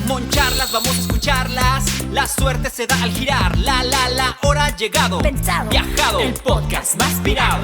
moncharlas, vamos a escucharlas. La suerte se da al girar. La hora ha llegado. Pensado. Viajado. El podcast más pirado.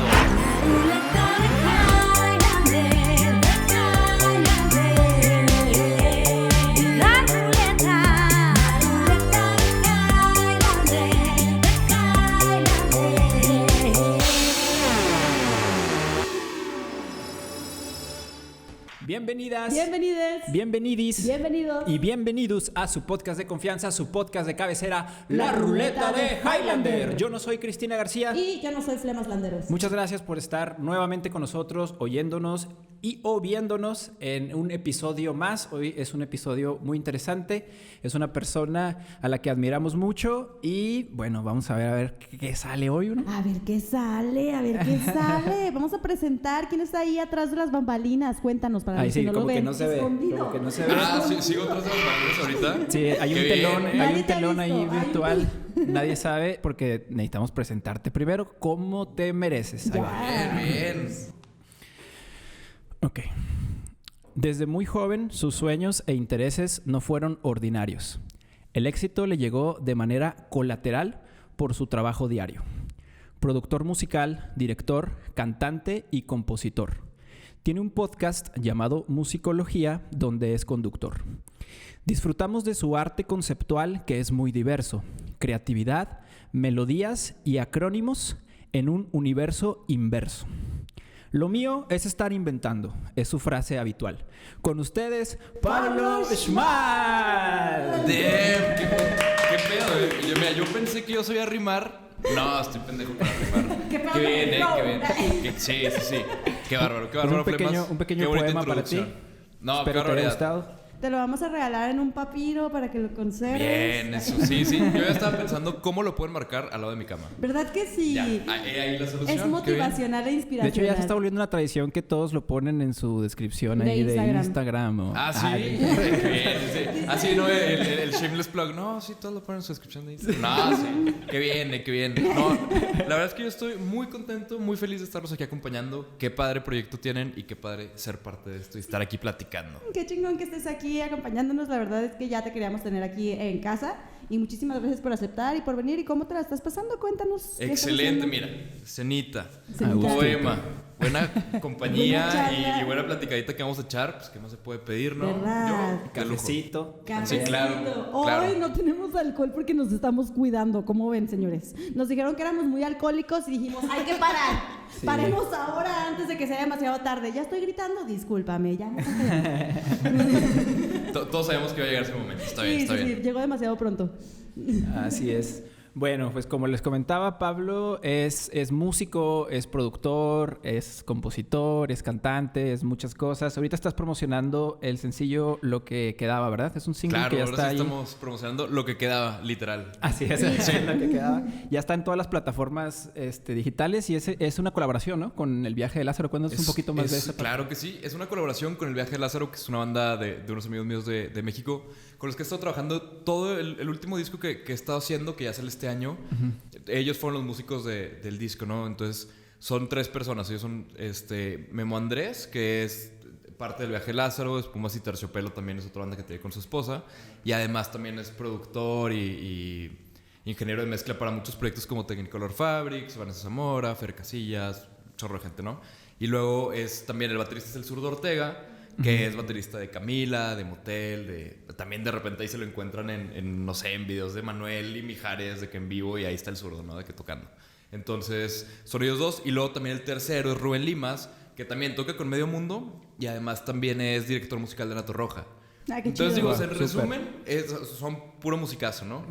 Bienvenidas, Bienvenides, bienvenidis bienvenidos y bienvenidos a su podcast de confianza, su podcast de cabecera, La Ruleta de Highlander. Yo no soy Cristina García. Y yo no soy Flemas Landeros. Muchas gracias por estar nuevamente con nosotros, oyéndonos y o viéndonos en un episodio más. Hoy es un episodio muy interesante. Es una persona a la que admiramos mucho y bueno, vamos a ver qué sale hoy, ¿no? A ver qué sale, a ver qué sale. Vamos a presentar quién está ahí atrás de las bambalinas. Cuéntanos para Ay, los sí, que no lo como que ven. no se ve, Escondido. como que no se ve. Sí, sigo atrás de los bambalinas ahorita. Sí, hay un Qué telón, bien, hay Nadie un te ha telón visto, ahí hay un virtual. Nadie sabe porque necesitamos presentarte primero como te mereces. Ahí va. Bien. Ok. Desde muy joven, sus sueños e intereses no fueron ordinarios. El éxito le llegó de manera colateral por su trabajo diario. Productor musical, director, cantante y compositor. Tiene un podcast llamado Musicología, donde es conductor. Disfrutamos de su arte conceptual, que es muy diverso. Creatividad, melodías y acrónimos en un universo inverso. Lo mío es estar inventando, es su frase habitual. Con ustedes, Pablo Schmal. Damn, qué pedo. Yo pensé que yo sabía rimar. No, estoy pendejo para rimar. Qué pedo Qué bien, con el qué flow. bien. Sí. Qué bárbaro, Es un pequeño Qué bonita poema para ti. introducción. No, qué Espero te haya barbaridad. gustado. Te lo vamos a regalar en un papiro para que lo conserves. Bien, eso sí. Yo ya estaba pensando cómo lo pueden marcar al lado de mi cama. ¿Verdad que sí? Ya, ahí la solución. Es qué bien. motivacional e De inspiracional. hecho, ya se está volviendo una tradición que todos lo ponen en su descripción De ahí de Instagram. Instagram. Ah, sí. Qué bien, sí. Ah, sí, no, el shameless plug. No, sí, todos lo ponen en su descripción de Instagram. No, sí. Qué bien. No, la verdad es que yo estoy muy contento, muy feliz de estarlos aquí acompañando. Qué padre proyecto tienen y qué padre ser parte de esto y estar aquí platicando. Qué chingón que estés aquí acompañándonos. La verdad es que ya te queríamos tener aquí en casa. Y muchísimas gracias por aceptar y por venir. ¿Y cómo te la estás pasando? Cuéntanos. ¿qué estás Excelente, haciendo? mira. Cenita, Cenita. poema, buena compañía Buena charla. y buena platicadita que vamos a echar. Pues que no se puede pedir, ¿no? ¿Verdad? Yo, de lujo. Cafecito. Cafecito. Sí, claro. Hoy no tenemos alcohol porque nos estamos cuidando. ¿Cómo ven, señores? Nos dijeron que éramos muy alcohólicos y dijimos, hay que parar. Sí. Paremos ahora antes de que sea demasiado tarde. Ya estoy gritando, discúlpame. Ya. Todos sabemos que va a llegar ese momento. Está bien, Sí, está sí, bien. sí, llegó demasiado pronto. Así es. Bueno, pues como les comentaba, Pablo es músico, es productor, es compositor, es cantante, es muchas cosas. Ahorita estás promocionando el sencillo Lo que quedaba, ¿verdad? Es un single Claro, que ya ahora está sí ahí. estamos promocionando lo que quedaba, literal. Así es, Lo que quedaba. Ya está en todas las plataformas digitales y es una colaboración, ¿no? Con El Viaje de Lázaro. Cuéntanos un poquito más de esa parte. Claro que sí, es una colaboración con El Viaje de Lázaro, que es una banda de unos amigos míos de México, con los que he estado trabajando todo el último disco que he estado haciendo, que ya sale este año. Ellos fueron los músicos del disco, ¿no? Entonces son 3 personas. Ellos son Memo Andrés, que es parte del Viaje de Lázaro. Espumas y Terciopelo también es otra banda que tiene con su esposa. Y además también es productor y ingeniero de mezcla para muchos proyectos como Technicolor Fabrics, Vanessa Zamora, Fer Casillas, chorro de gente, ¿no? Y luego también el baterista es el Zurdo Ortega, que es baterista de Camila, de Motel, también de repente ahí se lo encuentran no sé, en videos de Manuel y Mijares, de que en vivo, y ahí está el Zurdo, ¿no? De que tocando. Entonces, son ellos 2. Y luego también el tercero es Rubén Limas, que también toca con Medio Mundo y además también es director musical de Nato Roja. Ah, qué Entonces, chido. digo, en resumen, son puro musicazo, ¿no?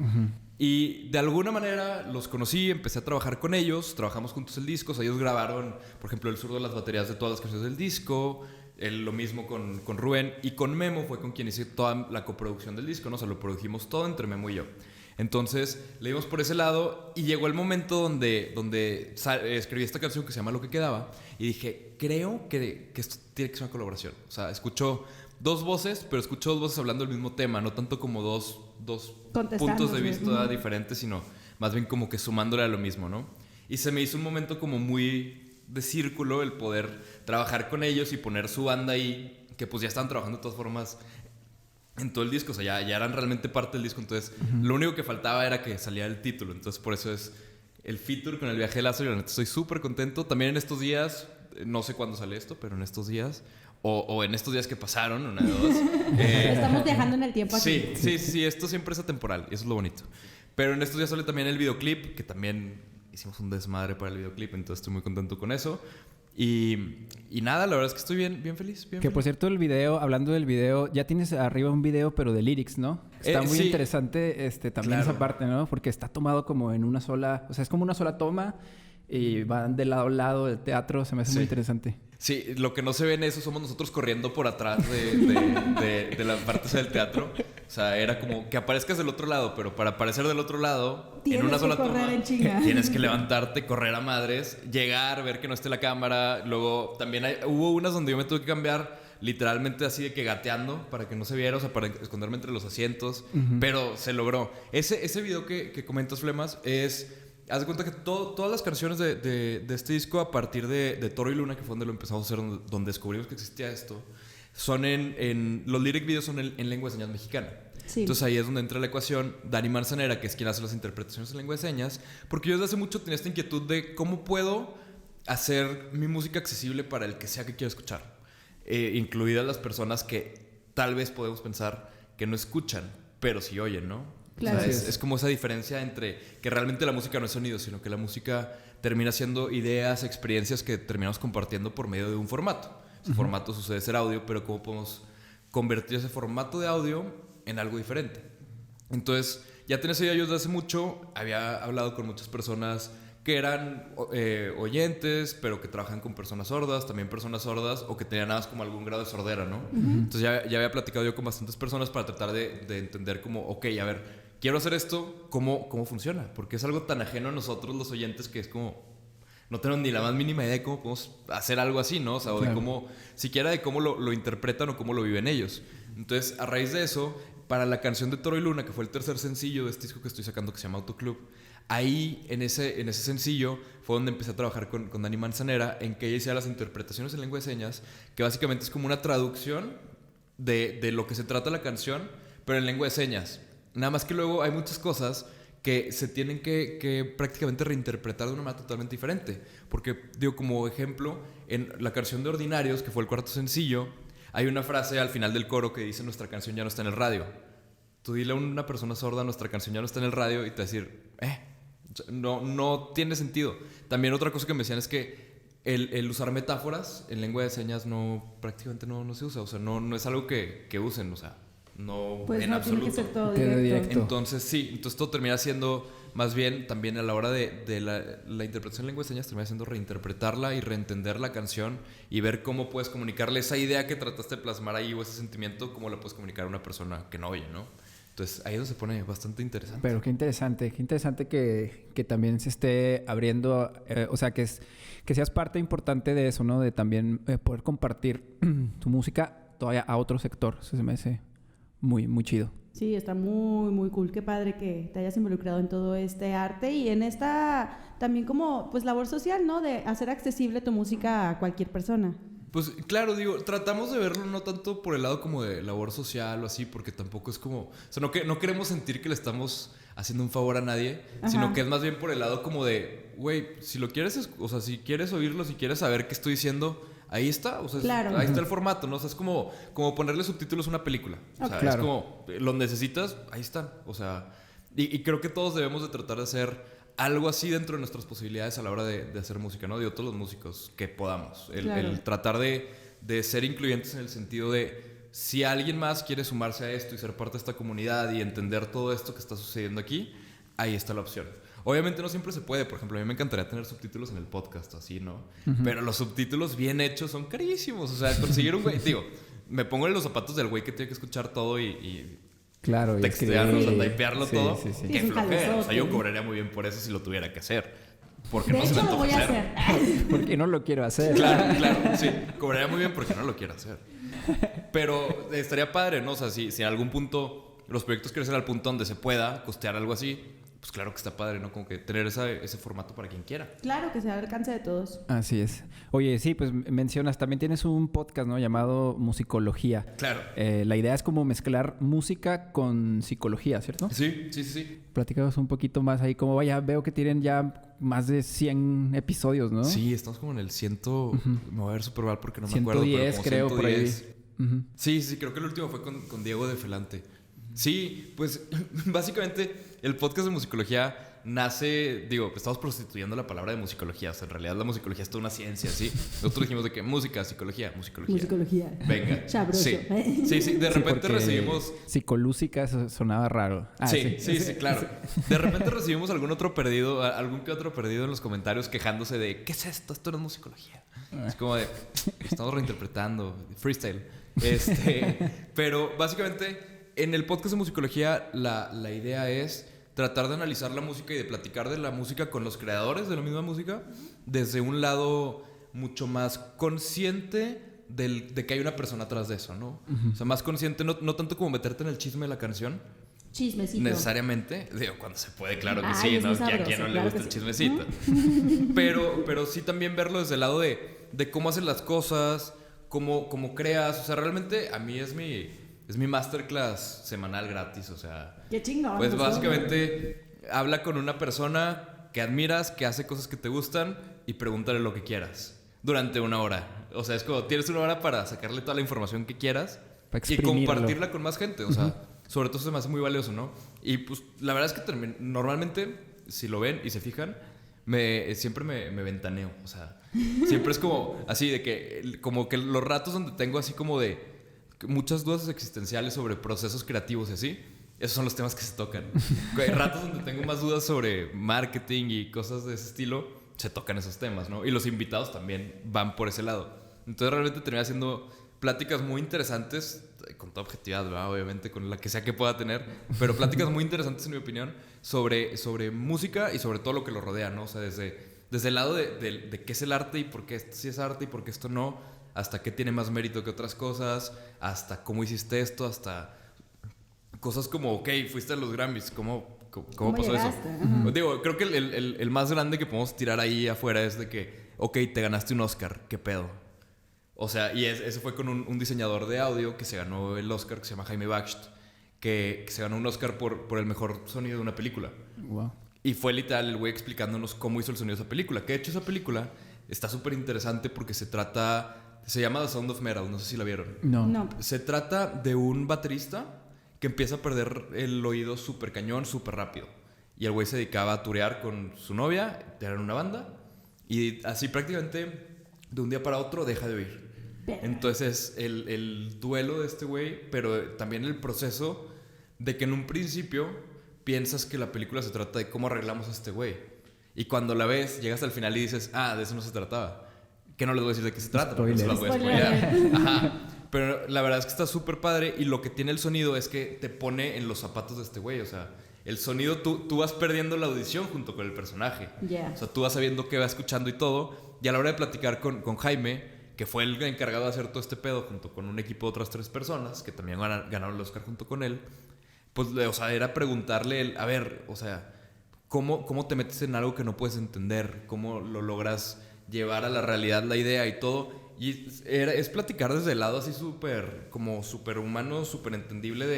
Y de alguna manera los conocí, empecé a trabajar con ellos, trabajamos juntos el disco. O sea, ellos grabaron, por ejemplo, el Zurdo, las baterías de todas las canciones del disco. Lo mismo con Rubén. Y con Memo fue con quien hice toda la coproducción del disco, ¿no? O sea, lo produjimos todo entre Memo y yo. Entonces, le dimos por ese lado y llegó el momento donde escribí esta canción que se llama Lo que quedaba y dije, creo que esto tiene que ser una colaboración. O sea, escucho 2 voces, pero escucho 2 voces hablando del mismo tema, no tanto como dos puntos de vista diferentes, sino más bien como que sumándole a lo mismo, ¿no? Y se me hizo un momento como muy de círculo el poder trabajar con ellos y poner su banda ahí, que pues ya estaban trabajando de todas formas en todo el disco. O sea, ya eran realmente parte del disco. Entonces, lo único que faltaba era que saliera el título. Entonces, por eso es el feature con el viaje de Lázaro. Y la neta, estoy súper contento. También en estos días, no sé cuándo sale esto, pero en estos días, o en estos días que pasaron, una de dos. Estamos viajando en el tiempo aquí. Sí, esto siempre es atemporal. Y eso es lo bonito. Pero en estos días sale también el videoclip, que también hicimos un desmadre para el videoclip. Entonces, estoy muy contento con eso. Y nada, la verdad es que estoy bien feliz. Que por cierto, el video, hablando del video, ya tienes arriba un video, pero de lyrics, ¿no? Está muy sí. interesante también esa parte, ¿no? Porque está tomado como en una sola... O sea, es como una sola toma y van de lado a lado del teatro. Se me hace muy interesante. Sí, lo que no se ve en eso somos nosotros corriendo por atrás de las partes del teatro. O sea, era como que aparezcas del otro lado, pero para aparecer del otro lado, en una sola toma, tienes que levantarte, correr a madres, llegar, ver que no esté la cámara. Luego también hubo unas donde yo me tuve que cambiar literalmente así de que gateando para que no se viera, o sea, para esconderme entre los asientos. Pero se logró. Ese video que comentas, Flemas, es... Haz de cuenta que todas las canciones de este disco, a partir de Toro y Luna, que fue donde lo empezamos a hacer, donde descubrimos que existía esto, son los lyric videos son en lengua de señas mexicana. Sí. Entonces ahí es donde entra la ecuación Dani Manzanera, que es quien hace las interpretaciones en lengua de señas, porque yo desde hace mucho tenía esta inquietud de cómo puedo hacer mi música accesible para el que sea que quiera escuchar, incluidas las personas que tal vez podemos pensar que no escuchan, pero sí oyen, ¿no? Claro. O sea, es como esa diferencia entre que realmente la música no es sonido, sino que la música termina siendo ideas, experiencias que terminamos compartiendo por medio de un formato. Ese formato sucede ser audio, pero ¿cómo podemos convertir ese formato de audio en algo diferente? Entonces, ya tenía esa idea yo desde hace mucho. Había hablado con muchas personas que eran oyentes, pero que trabajan con personas sordas, también personas sordas, o que tenían nada más como algún grado de sordera, ¿no? Entonces ya había platicado yo con bastantes personas para tratar de entender como, ok, a ver, quiero hacer esto, ¿cómo funciona? Porque es algo tan ajeno a nosotros los oyentes que es como... No tenemos ni la más mínima idea de cómo podemos hacer algo así, ¿no? O sea, o de cómo... Siquiera de cómo lo interpretan o cómo lo viven ellos. Entonces, a raíz de eso, para la canción de Toro y Luna, que fue el tercer sencillo de este disco que estoy sacando, que se llama Autoclub, ahí, en ese sencillo, fue donde empecé a trabajar con Dani Manzanera, en que ella hacía las interpretaciones en lengua de señas, que básicamente es como una traducción de lo que se trata la canción, pero en lengua de señas. Nada más que luego hay muchas cosas que se tienen que prácticamente reinterpretar de una manera totalmente diferente. Porque, digo, como ejemplo, en la canción de Ordinarios, que fue el cuarto sencillo, hay una frase al final del coro que dice: nuestra canción ya no está en el radio. Tú dile a una persona sorda: nuestra canción ya no está en el radio, y te va a decir, no tiene sentido. También otra cosa que me decían es que el usar metáforas en lengua de señas prácticamente no se usa. O sea, no es algo que usen, o sea, no, pues en no, absoluto. tiene que ser todo directo. Entonces todo termina siendo, más bien, también a la hora de la interpretación en lengua de señas, termina siendo reinterpretarla y reentender la canción y ver cómo puedes comunicarle esa idea que trataste de plasmar ahí, o ese sentimiento, cómo la puedes comunicar a una persona que no oye, ¿no? Entonces ahí eso se pone bastante interesante. Pero qué interesante que también se esté abriendo, o sea, que seas parte importante de eso, ¿no? De también poder compartir tu música todavía a otro sector. Eso se me hace muy, muy chido. Sí, está muy, muy cool. Qué padre que te hayas involucrado en todo este arte y en esta también como pues labor social, ¿no? De hacer accesible tu música a cualquier persona. Pues claro, digo, tratamos de verlo no tanto por el lado como de labor social o así, porque tampoco es como... O sea, no queremos sentir que le estamos haciendo un favor a nadie, sino que es más bien por el lado como de, güey, si lo quieres, o sea, si quieres oírlo, si quieres saber qué estoy diciendo, ahí está, o sea, claro. Ahí está el formato, ¿no? O sea, es como ponerle subtítulos a una película. O sea, claro. Es como, los necesitas, ahí están. O sea, y creo que todos debemos de tratar de hacer algo así dentro de nuestras posibilidades a la hora de hacer música, ¿no? De todos los músicos que podamos. El tratar de ser incluyentes en el sentido de, si alguien más quiere sumarse a esto y ser parte de esta comunidad y entender todo esto que está sucediendo aquí, ahí está la opción. Obviamente no siempre se puede. Por ejemplo, a mí me encantaría tener subtítulos en el podcast, así, ¿no? Pero los subtítulos bien hechos son carísimos. O sea, conseguir un güey... Digo, me pongo en los zapatos del güey que tiene que escuchar todo y claro, textearlo, o sea, typearlo todo. Sí. Qué flojera. O sea, yo cobraría muy bien por eso si lo tuviera que hacer. Porque de no hecho, se me lo voy antoja a hacer. Porque no lo quiero hacer. Claro, sí. Cobraría muy bien porque no lo quiero hacer. Pero estaría padre, ¿no? O sea, si en algún punto los proyectos crecen al punto donde se pueda costear algo así, pues claro que está padre, ¿no? Como que tener ese formato para quien quiera. Claro, que sea al alcance de todos. Así es. Oye, sí, pues mencionas, también tienes un podcast, ¿no? Llamado Musicología. Claro. La idea es como mezclar música con psicología, ¿cierto? Sí, sí, sí. Platícanos un poquito más ahí. Como vaya, veo que tienen ya más de 100 episodios, ¿no? Sí, estamos como en el 100... Me voy a ver súper mal porque no me acuerdo. 110, creo, 110. por ahí. Sí, sí, creo que el último fue con Diego de Felante. Sí, pues básicamente el podcast de musicología nace, digo, estamos prostituyendo la palabra de musicología, o sea, en realidad la musicología es toda una ciencia, ¿sí? Nosotros dijimos de que música, psicología. Musicología. Venga. Sabroso. Sí, sí, de repente recibimos... Psicolúsica sonaba raro. Sí, claro. De repente recibimos algún que otro perdido en los comentarios quejándose de, ¿qué es esto? Esto no es musicología. Es como de, estamos reinterpretando, freestyle. Pero básicamente... En el podcast de musicología, la idea es tratar de analizar la música y de platicar de la música con los creadores de la misma música desde un lado mucho más consciente de que hay una persona atrás de eso, ¿no? O sea, más consciente, no tanto como meterte en el chisme de la canción. Chismecito. Necesariamente. Digo, cuando se puede, claro que Ay, sí, es ¿no? muy sabroso, ¿A quién no le claro gusta que el sí. chismecito? Pero sí también verlo desde el lado de cómo hacen las cosas, cómo creas. O sea, realmente a mí es mi masterclass semanal gratis, o sea... ¡Qué chingón! Pues básicamente habla con una persona que admiras, que hace cosas que te gustan y pregúntale lo que quieras durante 1 hora. O sea, es como tienes 1 hora para sacarle toda la información que quieras y compartirla con más gente. O sea, sobre todo se me hace muy valioso, ¿no? Y pues la verdad es que normalmente, si lo ven y se fijan, siempre me ventaneo. O sea, siempre es como así de que... Como que los ratos donde tengo así como de... muchas dudas existenciales sobre procesos creativos y así, esos son los temas que se tocan. Hay ratos donde tengo más dudas sobre marketing y cosas de ese estilo, se tocan esos temas, ¿no? Y los invitados también van por ese lado. Entonces realmente terminé haciendo pláticas muy interesantes, con toda objetividad, ¿verdad? Obviamente, con la que sea que pueda tener, pero pláticas muy interesantes en mi opinión sobre música y sobre todo lo que lo rodea, ¿no? O sea, desde el lado de qué es el arte y por qué esto sí es arte y por qué esto no, hasta qué tiene más mérito que otras cosas, hasta cómo hiciste esto, hasta cosas como, ok, fuiste a los Grammys, ¿cómo pasó llegaste? Eso? Digo, creo que el más grande que podemos tirar ahí afuera es de que, ok, te ganaste un Oscar, ¿qué pedo? O sea, y eso fue con un diseñador de audio que se ganó el Oscar, que se llama Jaime Bacht, que se ganó un Oscar por el mejor sonido de una película. Wow. Y fue literal el güey explicándonos cómo hizo el sonido de esa película. Que de hecho esa película está súper interesante porque se llama The Sound of Metal, no sé si la vieron. No. Se trata de un baterista que empieza a perder el oído súper cañón, súper rápido. Y el güey se dedicaba a turear con su novia, tener una banda, y así prácticamente de un día para otro deja de oír. Entonces el duelo de este güey, pero también el proceso de que en un principio piensas que la película se trata de cómo arreglamos a este güey. Y cuando la ves, llegas al final y dices, de eso no se trataba. Que no les voy a decir de qué se trata, porque no se las voy a spoilear. Ajá. Pero la verdad es que está súper padre y lo que tiene el sonido es que te pone en los zapatos de este güey. O sea, el sonido, tú vas perdiendo la audición junto con el personaje. Yeah. O sea, tú vas sabiendo qué va escuchando y todo. Y a la hora de platicar con Jaime, que fue el encargado de hacer todo este pedo junto con un equipo de otras 3 personas que también ganaron el Oscar junto con él, pues, o sea, era preguntarle, a ver, o sea, ¿cómo te metes en algo que no puedes entender? ¿Cómo lo logras llevar a la realidad la idea y todo? Y es platicar desde el lado así súper humano, súper entendible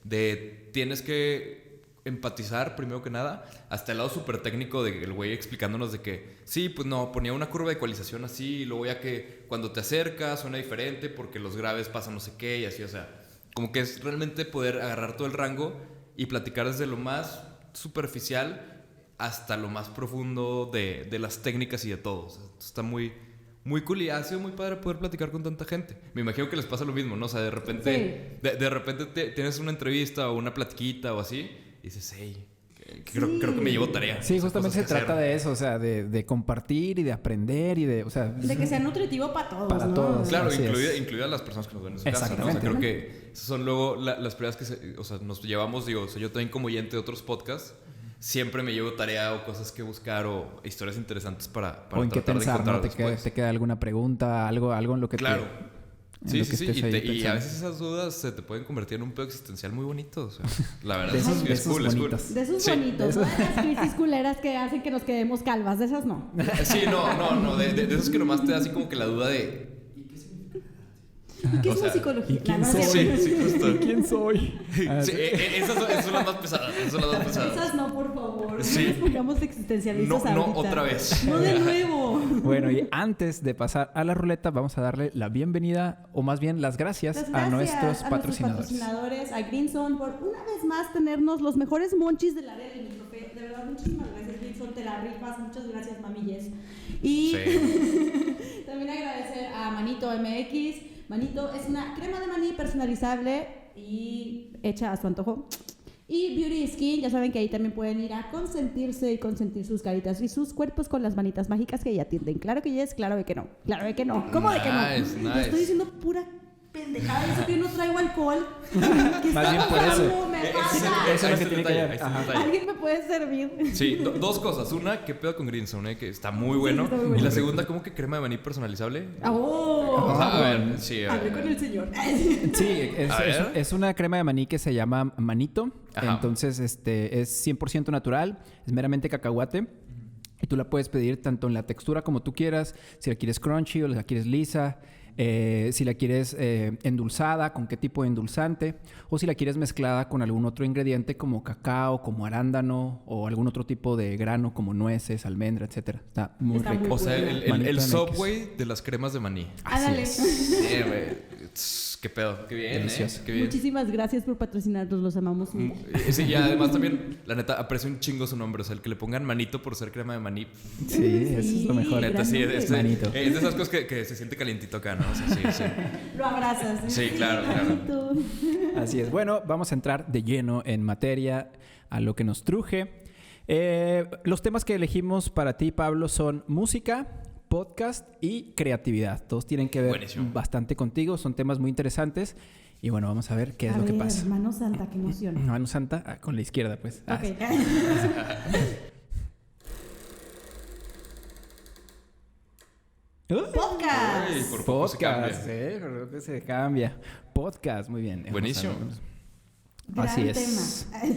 de tienes que empatizar primero que nada, hasta el lado súper técnico del güey explicándonos de que sí, pues no, ponía una curva de ecualización así y luego ya que cuando te acercas suena diferente porque los graves pasan no sé qué y así, o sea, como que es realmente poder agarrar todo el rango y platicar desde lo más superficial hasta lo más profundo de las técnicas y de todo. O sea, está muy, muy cool y ha sido muy padre poder platicar con tanta gente. Me imagino que les pasa lo mismo, ¿no? O sea, de repente, sí. de repente tienes una entrevista o una platiquita o así y dices, hey, creo que me llevo tarea. Sí, o sea, justamente se cosas que trata hacer. de eso, o sea, de compartir y de aprender y de, o sea... De que sea nutritivo para todos, Para ¿no? todos. Claro, Así incluida las personas que nos ven en su casa, ¿no? O sea, Exactamente. creo que esas son luego las pruebas que nos llevamos, digo, o sea, yo también como oyente de otros podcasts, siempre me llevo tarea o cosas que buscar o historias interesantes para o en qué tratar de pensar, encontrar ¿no? después. ¿Te queda alguna pregunta, algo en lo que Claro. en Sí, lo sí, que sí. estés ahí Y a pensando. veces esas dudas se te pueden convertir en un pedo existencial muy bonito. O sea, la verdad De es esos- que de es esos cool, es cool. bonitos. De esos Sí. bonitos, ¿no? De las crisis culeras que hacen que nos quedemos calvas, de esas no. Sí, no. De esos que nomás te da así como que la duda de... ¿Y qué O es sea, musicología? ¿y quién No, no, soy? cierto. Sí, justo. ¿Quién soy? Sí, esas son las más pesadas. Esas son las más pesadas. Esas no, por favor. Sí. No nos pongamos existencialistas No, ahorita. otra vez. No de nuevo. Bueno, y antes de pasar a la ruleta, vamos a darle la bienvenida, o más bien las gracias, Las a gracias nuestros patrocinadores. patrocinadores, a Greenson, por una vez más tenernos los mejores monchis del área del microfe. De verdad, muchísimas gracias, Greenson. Te la rifas. Muchas gracias, Mami Yes. Y Sí. también agradecer a Manito MX. Manito es una crema de maní personalizable y hecha a su antojo. Y Beauty Skin, ya saben que ahí también pueden ir a consentirse y consentir sus caritas y sus cuerpos con las manitas mágicas que ya atienden. Claro que yes, claro de que no. Claro de que no. ¿Cómo de que no? Nice, Te nice. estoy diciendo pura pendejada. Eso que yo no traigo alcohol. Más bien por eso. Me Ese pasa. Eso es lo que tiene que ver. Ahí está el Ajá. detalle. Alguien me puede servir. Sí, dos cosas. Una, ¿qué pedo con Greenson? Que está muy bueno. está muy Y bueno. la segunda, ¿cómo que crema de maní personalizable? Oh. O sea, a ver, sí. a Hablé ver. con el señor. Sí, A ver. es una crema de maní que se llama Manito. Ajá. Entonces, es 100% natural, es meramente cacahuate. Y tú la puedes pedir tanto en la textura como tú quieras, si la quieres crunchy o la quieres lisa, si la quieres endulzada, con qué tipo de endulzante, o si la quieres mezclada con algún otro ingrediente como cacao, como arándano, o algún otro tipo de grano como nueces, almendra, etcétera. Está muy Está rico. muy O sea, el Manito MX. Subway de las cremas de maní. Así Ándale. es. Sí, güey. Qué pedo. Qué bien, Delicioso. Qué bien. Muchísimas gracias por patrocinarnos, los amamos mucho. Sí, y además también, la neta, aprecio un chingo su nombre. O sea, el que le pongan manito por ser crema de maní. Sí, eso es lo mejor. Neta, sí, Gran Manito. es de esas cosas que se siente calientito acá, ¿no? O sea, sí, sí. Lo abrazas. Sí, claro, claro. Manito. Así es. Bueno, vamos a entrar de lleno en materia, a lo que nos truje. Los temas que elegimos para ti, Pablo, son música, podcast y creatividad. Todos tienen que ver Buenísimo. bastante contigo, son temas muy interesantes. Y bueno, vamos a ver qué es A lo que ver, pasa. Mano Santa, qué emoción. Mano Santa, con la izquierda, pues. Ah, Ok. Podcast. Ay, por poco se cambia. Podcast, por poco se cambia. Podcast, muy bien. Buenísimo. Gran Así es. tema.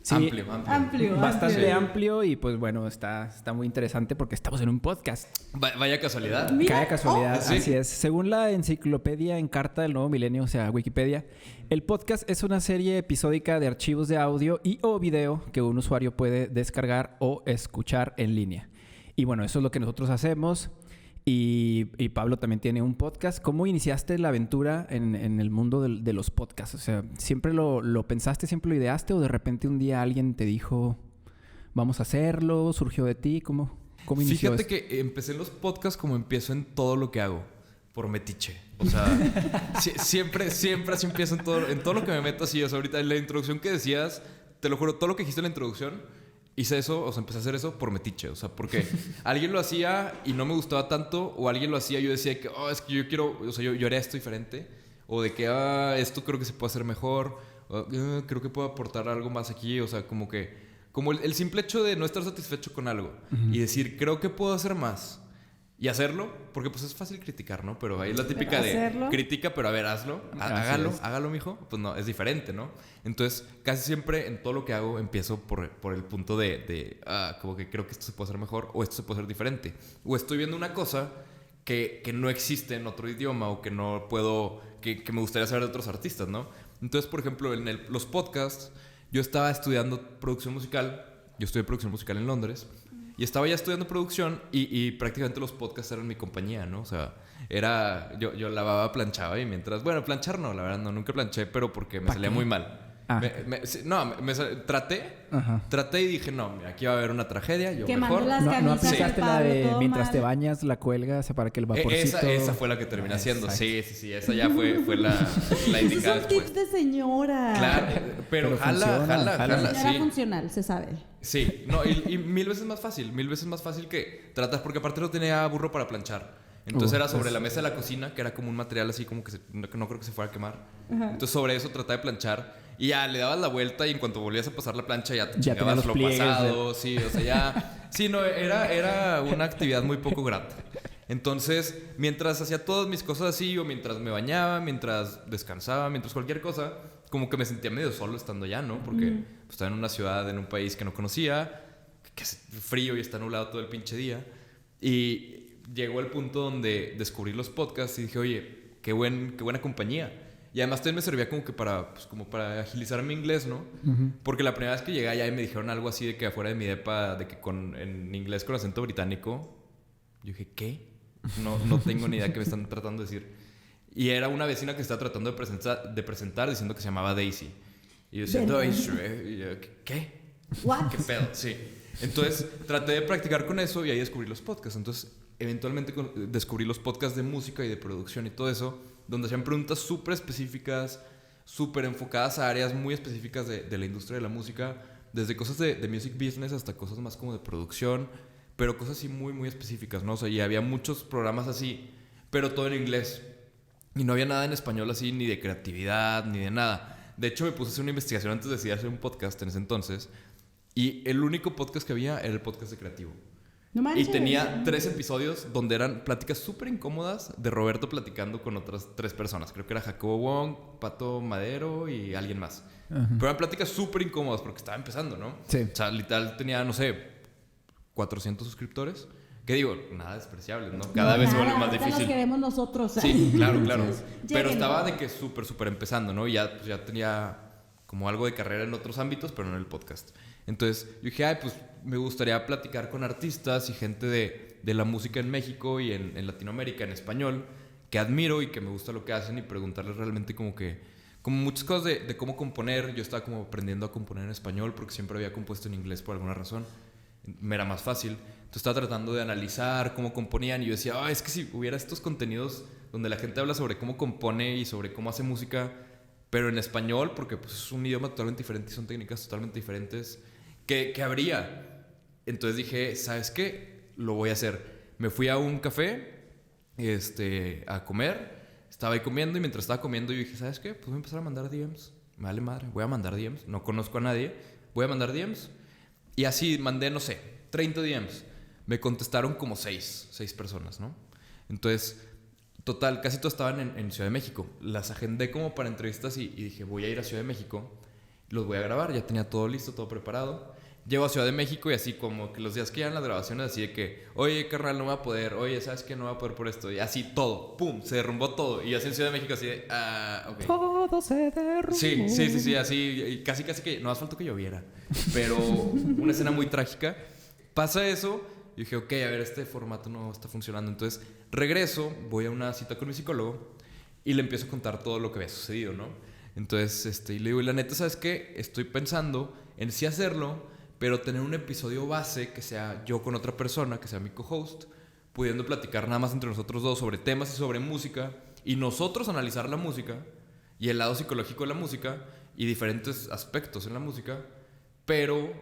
Sí, Amplio. Amplio. bastante amplio. amplio y pues bueno, está muy interesante porque estamos en un podcast. Vaya casualidad. Mira, Cada casualidad, ¿sí? así es. Según la enciclopedia en carta del nuevo milenio, o sea, Wikipedia, el podcast es una serie episódica de archivos de audio y o video que un usuario puede descargar o escuchar en línea. Y bueno, eso es lo que nosotros hacemos. Y Pablo también tiene un podcast. ¿Cómo iniciaste la aventura en el mundo de los podcasts? O sea, ¿siempre lo pensaste, siempre lo ideaste o de repente un día alguien te dijo, vamos a hacerlo, surgió de ti? ¿Cómo inició Fíjate esto? que empecé en los podcasts como empiezo en todo lo que hago. Por metiche. O sea, siempre así empiezo en todo lo que me meto así. O sea, ahorita en la introducción que decías, te lo juro, todo lo que dijiste en la introducción, hice eso, o sea, empecé a hacer eso por metiche. O sea, porque alguien lo hacía y no me gustaba tanto, o alguien lo hacía y yo decía que, oh, es que yo quiero, o sea, yo haría esto diferente, o de que, esto creo que se puede hacer mejor, o, creo que puedo aportar algo más aquí. O sea, como que, como el simple hecho de no estar satisfecho con algo y decir, creo que puedo hacer más. Y hacerlo, porque pues es fácil criticar, ¿no? Pero ahí la típica Pero de hacerlo. critica, pero a ver, hazlo. Así es. Hágalo, mijo. Pues no, es diferente, ¿no? Entonces, casi siempre en todo lo que hago empiezo por el punto de como que creo que esto se puede hacer mejor o esto se puede hacer diferente. O estoy viendo una cosa que no existe en otro idioma o que no puedo, que me gustaría saber de otros artistas, ¿no? Entonces, por ejemplo, en los podcasts, yo estaba estudiando producción musical. Yo estudié producción musical en Londres. Y estaba ya estudiando producción y prácticamente los podcasts eran mi compañía, ¿no? O sea, yo lavaba, planchaba y mientras... Bueno, planchar no, la verdad, no, nunca planché, pero porque me salía muy mal. Ah. Traté y dije, no, mira, aquí va a haber una tragedia, yo Quemando mejor... las No camisas aplicaste del la Pablo, de todo mientras mal. te bañas la cuelgas para que el vaporcito... Esa fue la que terminé haciendo, Exacto. sí, esa ya fue la Esos indicada son después. tips de señora. Claro, pero funciona, jala, Señora sí. funcional, se sabe. Sí, no, y mil veces más fácil que tratas, porque aparte no tenía burro para planchar. Entonces era sobre pues. la mesa de la cocina, que era como un material así como que no creo que se fuera a quemar. Entonces sobre eso trataba de planchar y ya le dabas la vuelta y en cuanto volvías a pasar la plancha ya te Ya chingabas tenía los lo pliegues pasado. Sí, o sea, ya... Sí, no, era una actividad muy poco grata. Entonces, mientras hacía todas mis cosas así, o mientras me bañaba, mientras descansaba, mientras cualquier cosa, como que me sentía medio solo estando allá, ¿no? Porque pues, estaba en una ciudad, en un país que no conocía, que hace frío y está nublado todo el pinche día. Y llegó el punto donde descubrí los podcasts y dije, oye, qué buena compañía. Y además también me servía como que para agilizar mi inglés, ¿no? Porque la primera vez que llegué allá y me dijeron algo así de que afuera de mi depa, de que en inglés con acento británico, yo dije, ¿qué? No tengo ni idea qué me están tratando de decir. Y era una vecina que estaba tratando de presentar diciendo que se llamaba Daisy. Y yo decía, Daisy. Y yo, ¿qué? What? ¿Qué pedo? Sí. Entonces traté de practicar con eso y ahí descubrí los podcasts. Entonces eventualmente descubrí los podcasts de música y de producción y todo eso, donde hacían preguntas súper específicas, súper enfocadas a áreas muy específicas de la industria de la música, desde cosas de music business hasta cosas más como de producción, pero cosas así muy, muy específicas, ¿no? O sea, y había muchos programas así, pero todo en inglés. Y no había nada en español así, ni de creatividad, ni de nada. De hecho, me puse a hacer una investigación antes de decidir hacer un podcast en ese entonces, y el único podcast que había era el podcast de Creativo. No manches. Y tenía 3 episodios donde eran pláticas súper incómodas de Roberto platicando con otras 3 personas. Creo que era Jacobo Wong, Pato Madero y alguien más. Pero eran pláticas súper incómodas porque estaba empezando, ¿no? Sí. O sea, literal tenía, no sé, 400 suscriptores. Que digo, nada despreciable, ¿no? Cada vez se vuelve más ahorita difícil. Los queremos nosotros. Sí, claro. Pero Lléguenlo. estaba de que súper empezando, ¿no? Y ya tenía como algo de carrera en otros ámbitos, pero no en el podcast. Entonces yo dije, pues me gustaría platicar con artistas y gente de la música en México y en Latinoamérica, en español, que admiro y que me gusta lo que hacen y preguntarles realmente como muchas cosas de cómo componer. Yo estaba como aprendiendo a componer en español porque siempre había compuesto en inglés por alguna razón. Me era más fácil. Entonces estaba tratando de analizar cómo componían y yo decía, es que si hubiera estos contenidos donde la gente habla sobre cómo compone y sobre cómo hace música, pero en español, porque pues, es un idioma totalmente diferente y son técnicas totalmente diferentes, ¿qué habría? Entonces dije, ¿sabes qué? Lo voy a hacer. Me fui a un café a comer. Estaba ahí comiendo y mientras estaba comiendo yo dije, ¿sabes qué? Pues voy a empezar a mandar DMs. Me vale madre, voy a mandar DMs. No conozco a nadie. Voy a mandar DMs. Y así mandé, no sé, 30 DMs. Me contestaron como 6 personas, ¿no? Entonces, total, casi todos estaban en Ciudad de México. Las agendé como para entrevistas y dije, voy a ir a Ciudad de México. Los voy a grabar, ya tenía todo listo, todo preparado. Llego a Ciudad de México y así como que los días que eran las grabaciones, así de que, oye, carnal, no va a poder, oye, ¿sabes qué? No va a poder por esto. Y así todo, pum, se derrumbó todo. Y así en Ciudad de México así de, ok. Todo se derrumbó. Sí, así, y casi que, no hace falta que lloviera. Pero una escena muy trágica. Pasa eso, y dije, ok, a ver, este formato no está funcionando. Entonces regreso, voy a una cita con mi psicólogo y le empiezo a contar todo lo que había sucedido, ¿no? Entonces, y le digo, y la neta, ¿sabes qué? Estoy pensando en sí hacerlo, pero tener un episodio base que sea yo con otra persona, que sea mi co-host, pudiendo platicar nada más entre nosotros dos sobre temas y sobre música, y nosotros analizar la música y el lado psicológico de la música y diferentes aspectos en la música, pero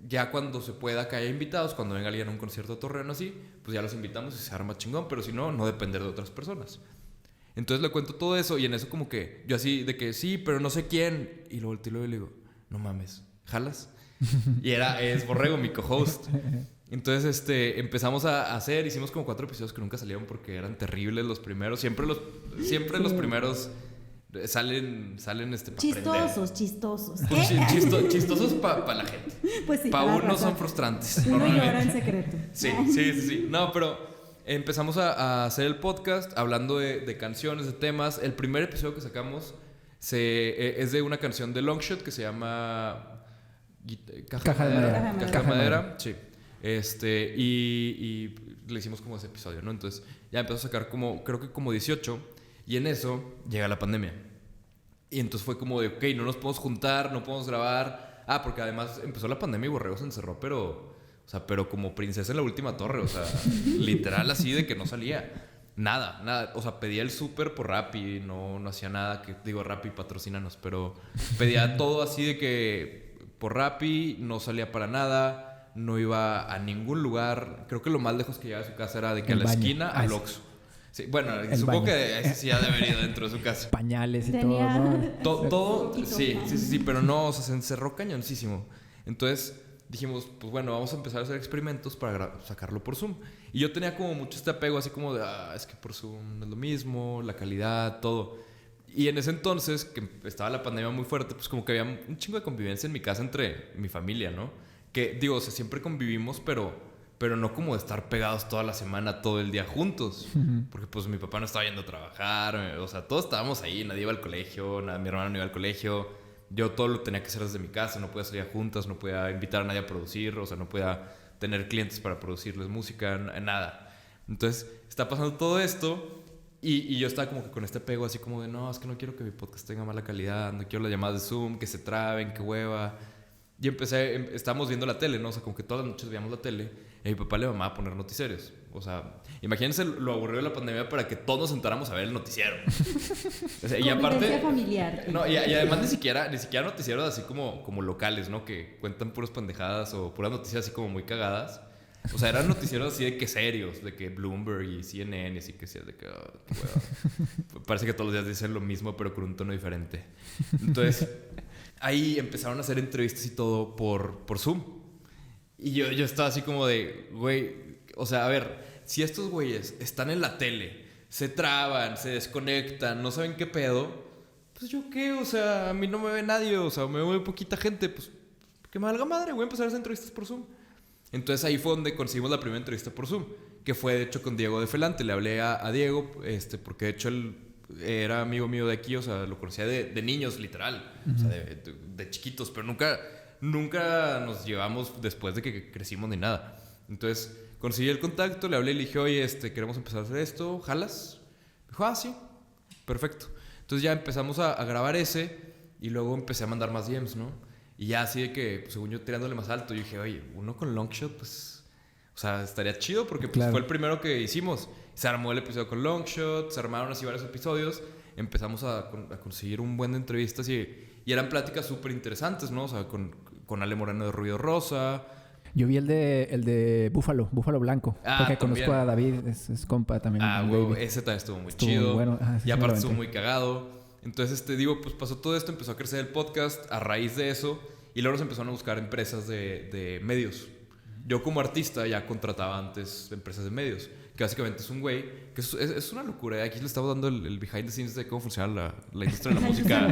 ya cuando se pueda que haya invitados, cuando venga alguien a un concierto de Torreón así, pues ya los invitamos y se arma chingón, pero si no, no depender de otras personas. Entonces le cuento todo eso y en eso como que yo así de que sí, pero no sé quién. Y lo volteo y le digo, no mames, ¿jalas? Y es Borrego, mi co-host. Entonces empezamos a hacer, hicimos como 4 episodios que nunca salieron porque eran terribles los primeros. Siempre los primeros salen para chistosos. Pues, chistosos para la gente. Pues sí. Para uno son frustrantes. Uno llora en secreto. Sí. No, pero empezamos a hacer el podcast hablando de canciones, de temas. El primer episodio que sacamos es de una canción de Longshot que se llama Caja de Madera. Sí. Y le hicimos como ese episodio, ¿no? Entonces ya empezó a sacar creo que como 18. Y en eso llega la pandemia. Y entonces fue como de, ok, no nos podemos juntar, no podemos grabar. Porque además empezó la pandemia y Borrego se encerró, pero como princesa en la última torre. O sea, literal así de que no salía. Nada. O sea, pedía el súper por Rappi, no hacía nada. Rappi, patrocínanos. Pero pedía todo así de que por Rappi, no salía para nada, no iba a ningún lugar. Creo que lo más lejos que llegaba a su casa era de que a la esquina, al Oxxo. Sí, bueno, supongo que ese sí ha de haber ido dentro de su casa. Pañales y todo, ¿no? Todo, sí, pero no, o sea, se encerró cañoncísimo. Entonces, dijimos, pues bueno, vamos a empezar a hacer experimentos para sacarlo por Zoom. Y yo tenía como mucho este apego así como de, es que por Zoom no es lo mismo, la calidad, todo. Y en ese entonces, que estaba la pandemia muy fuerte, pues como que había un chingo de convivencia en mi casa entre mi familia, ¿no? Que digo, o sea, siempre convivimos, pero no como de estar pegados toda la semana, todo el día juntos. Porque pues mi papá no estaba yendo a trabajar, o sea, todos estábamos ahí, nadie iba al colegio, mi hermano no iba al colegio. Yo todo lo tenía que hacer desde mi casa, no podía salir a juntas, no podía invitar a nadie a producir, o sea, no podía tener clientes para producirles música, nada. Entonces, está pasando todo esto y yo estaba como que con este apego así como de, no, es que no quiero que mi podcast tenga mala calidad, no quiero las llamadas de Zoom, que se traben, que hueva. Y estábamos viendo la tele, ¿no? O sea, como que todas las noches veíamos la tele y a mi papá le mamaba poner noticiarios. O sea, imagínense lo aburrido de la pandemia para que todos nos sentáramos a ver el noticiero. O sea, y aparte, familiar. No, y además ni siquiera noticieros así como locales, ¿no? Que cuentan puras pendejadas o puras noticias así como muy cagadas. O sea, eran noticieros así de que serios, de que Bloomberg y CNN, así que de que, qué hueva. Parece que todos los días dicen lo mismo, pero con un tono diferente. Entonces, ahí empezaron a hacer entrevistas y todo por Zoom. Y yo estaba así como de, güey, o sea, a ver, si estos güeyes están en la tele, se traban, se desconectan, no saben qué pedo, pues yo qué, o sea, a mí no me ve nadie, o sea, me ve poquita gente, pues que me valga madre, voy a empezar a hacer entrevistas por Zoom. Entonces ahí fue donde conseguimos la primera entrevista por Zoom, que fue de hecho con Diego de Felante. Le hablé a Diego, porque de hecho él era amigo mío de aquí, o sea, lo conocía de niños, literal, o sea, de chiquitos, pero nunca nos llevamos después de que crecimos ni nada. Entonces conseguí el contacto, le hablé y le dije, oye, queremos empezar a hacer esto, ¿jalas? Me dijo, sí, perfecto. Entonces ya empezamos a grabar ese y luego empecé a mandar más DMs, ¿no? Y ya así de que, pues, según yo tirándole más alto, yo dije, oye, uno con Longshot, pues, o sea, estaría chido porque pues, fue el primero que hicimos. Se armó el episodio con Longshot, se armaron así varios episodios, empezamos a conseguir un buen de entrevistas y eran pláticas súper interesantes, ¿no? O sea, con Ale Moreno de Ruido Rosa. Yo vi el de Búfalo Blanco. Porque también. Conozco a David, es compa también. Güey, ese también estuvo muy chido. Muy bueno. Y aparte estuvo muy cagado. Entonces, pues pasó todo esto, empezó a crecer el podcast a raíz de eso y luego nos empezaron a buscar empresas de medios. Yo como artista ya contrataba antes empresas de medios, que básicamente es un güey, que es una locura. Aquí le estamos dando el behind the scenes de cómo funciona la industria de la música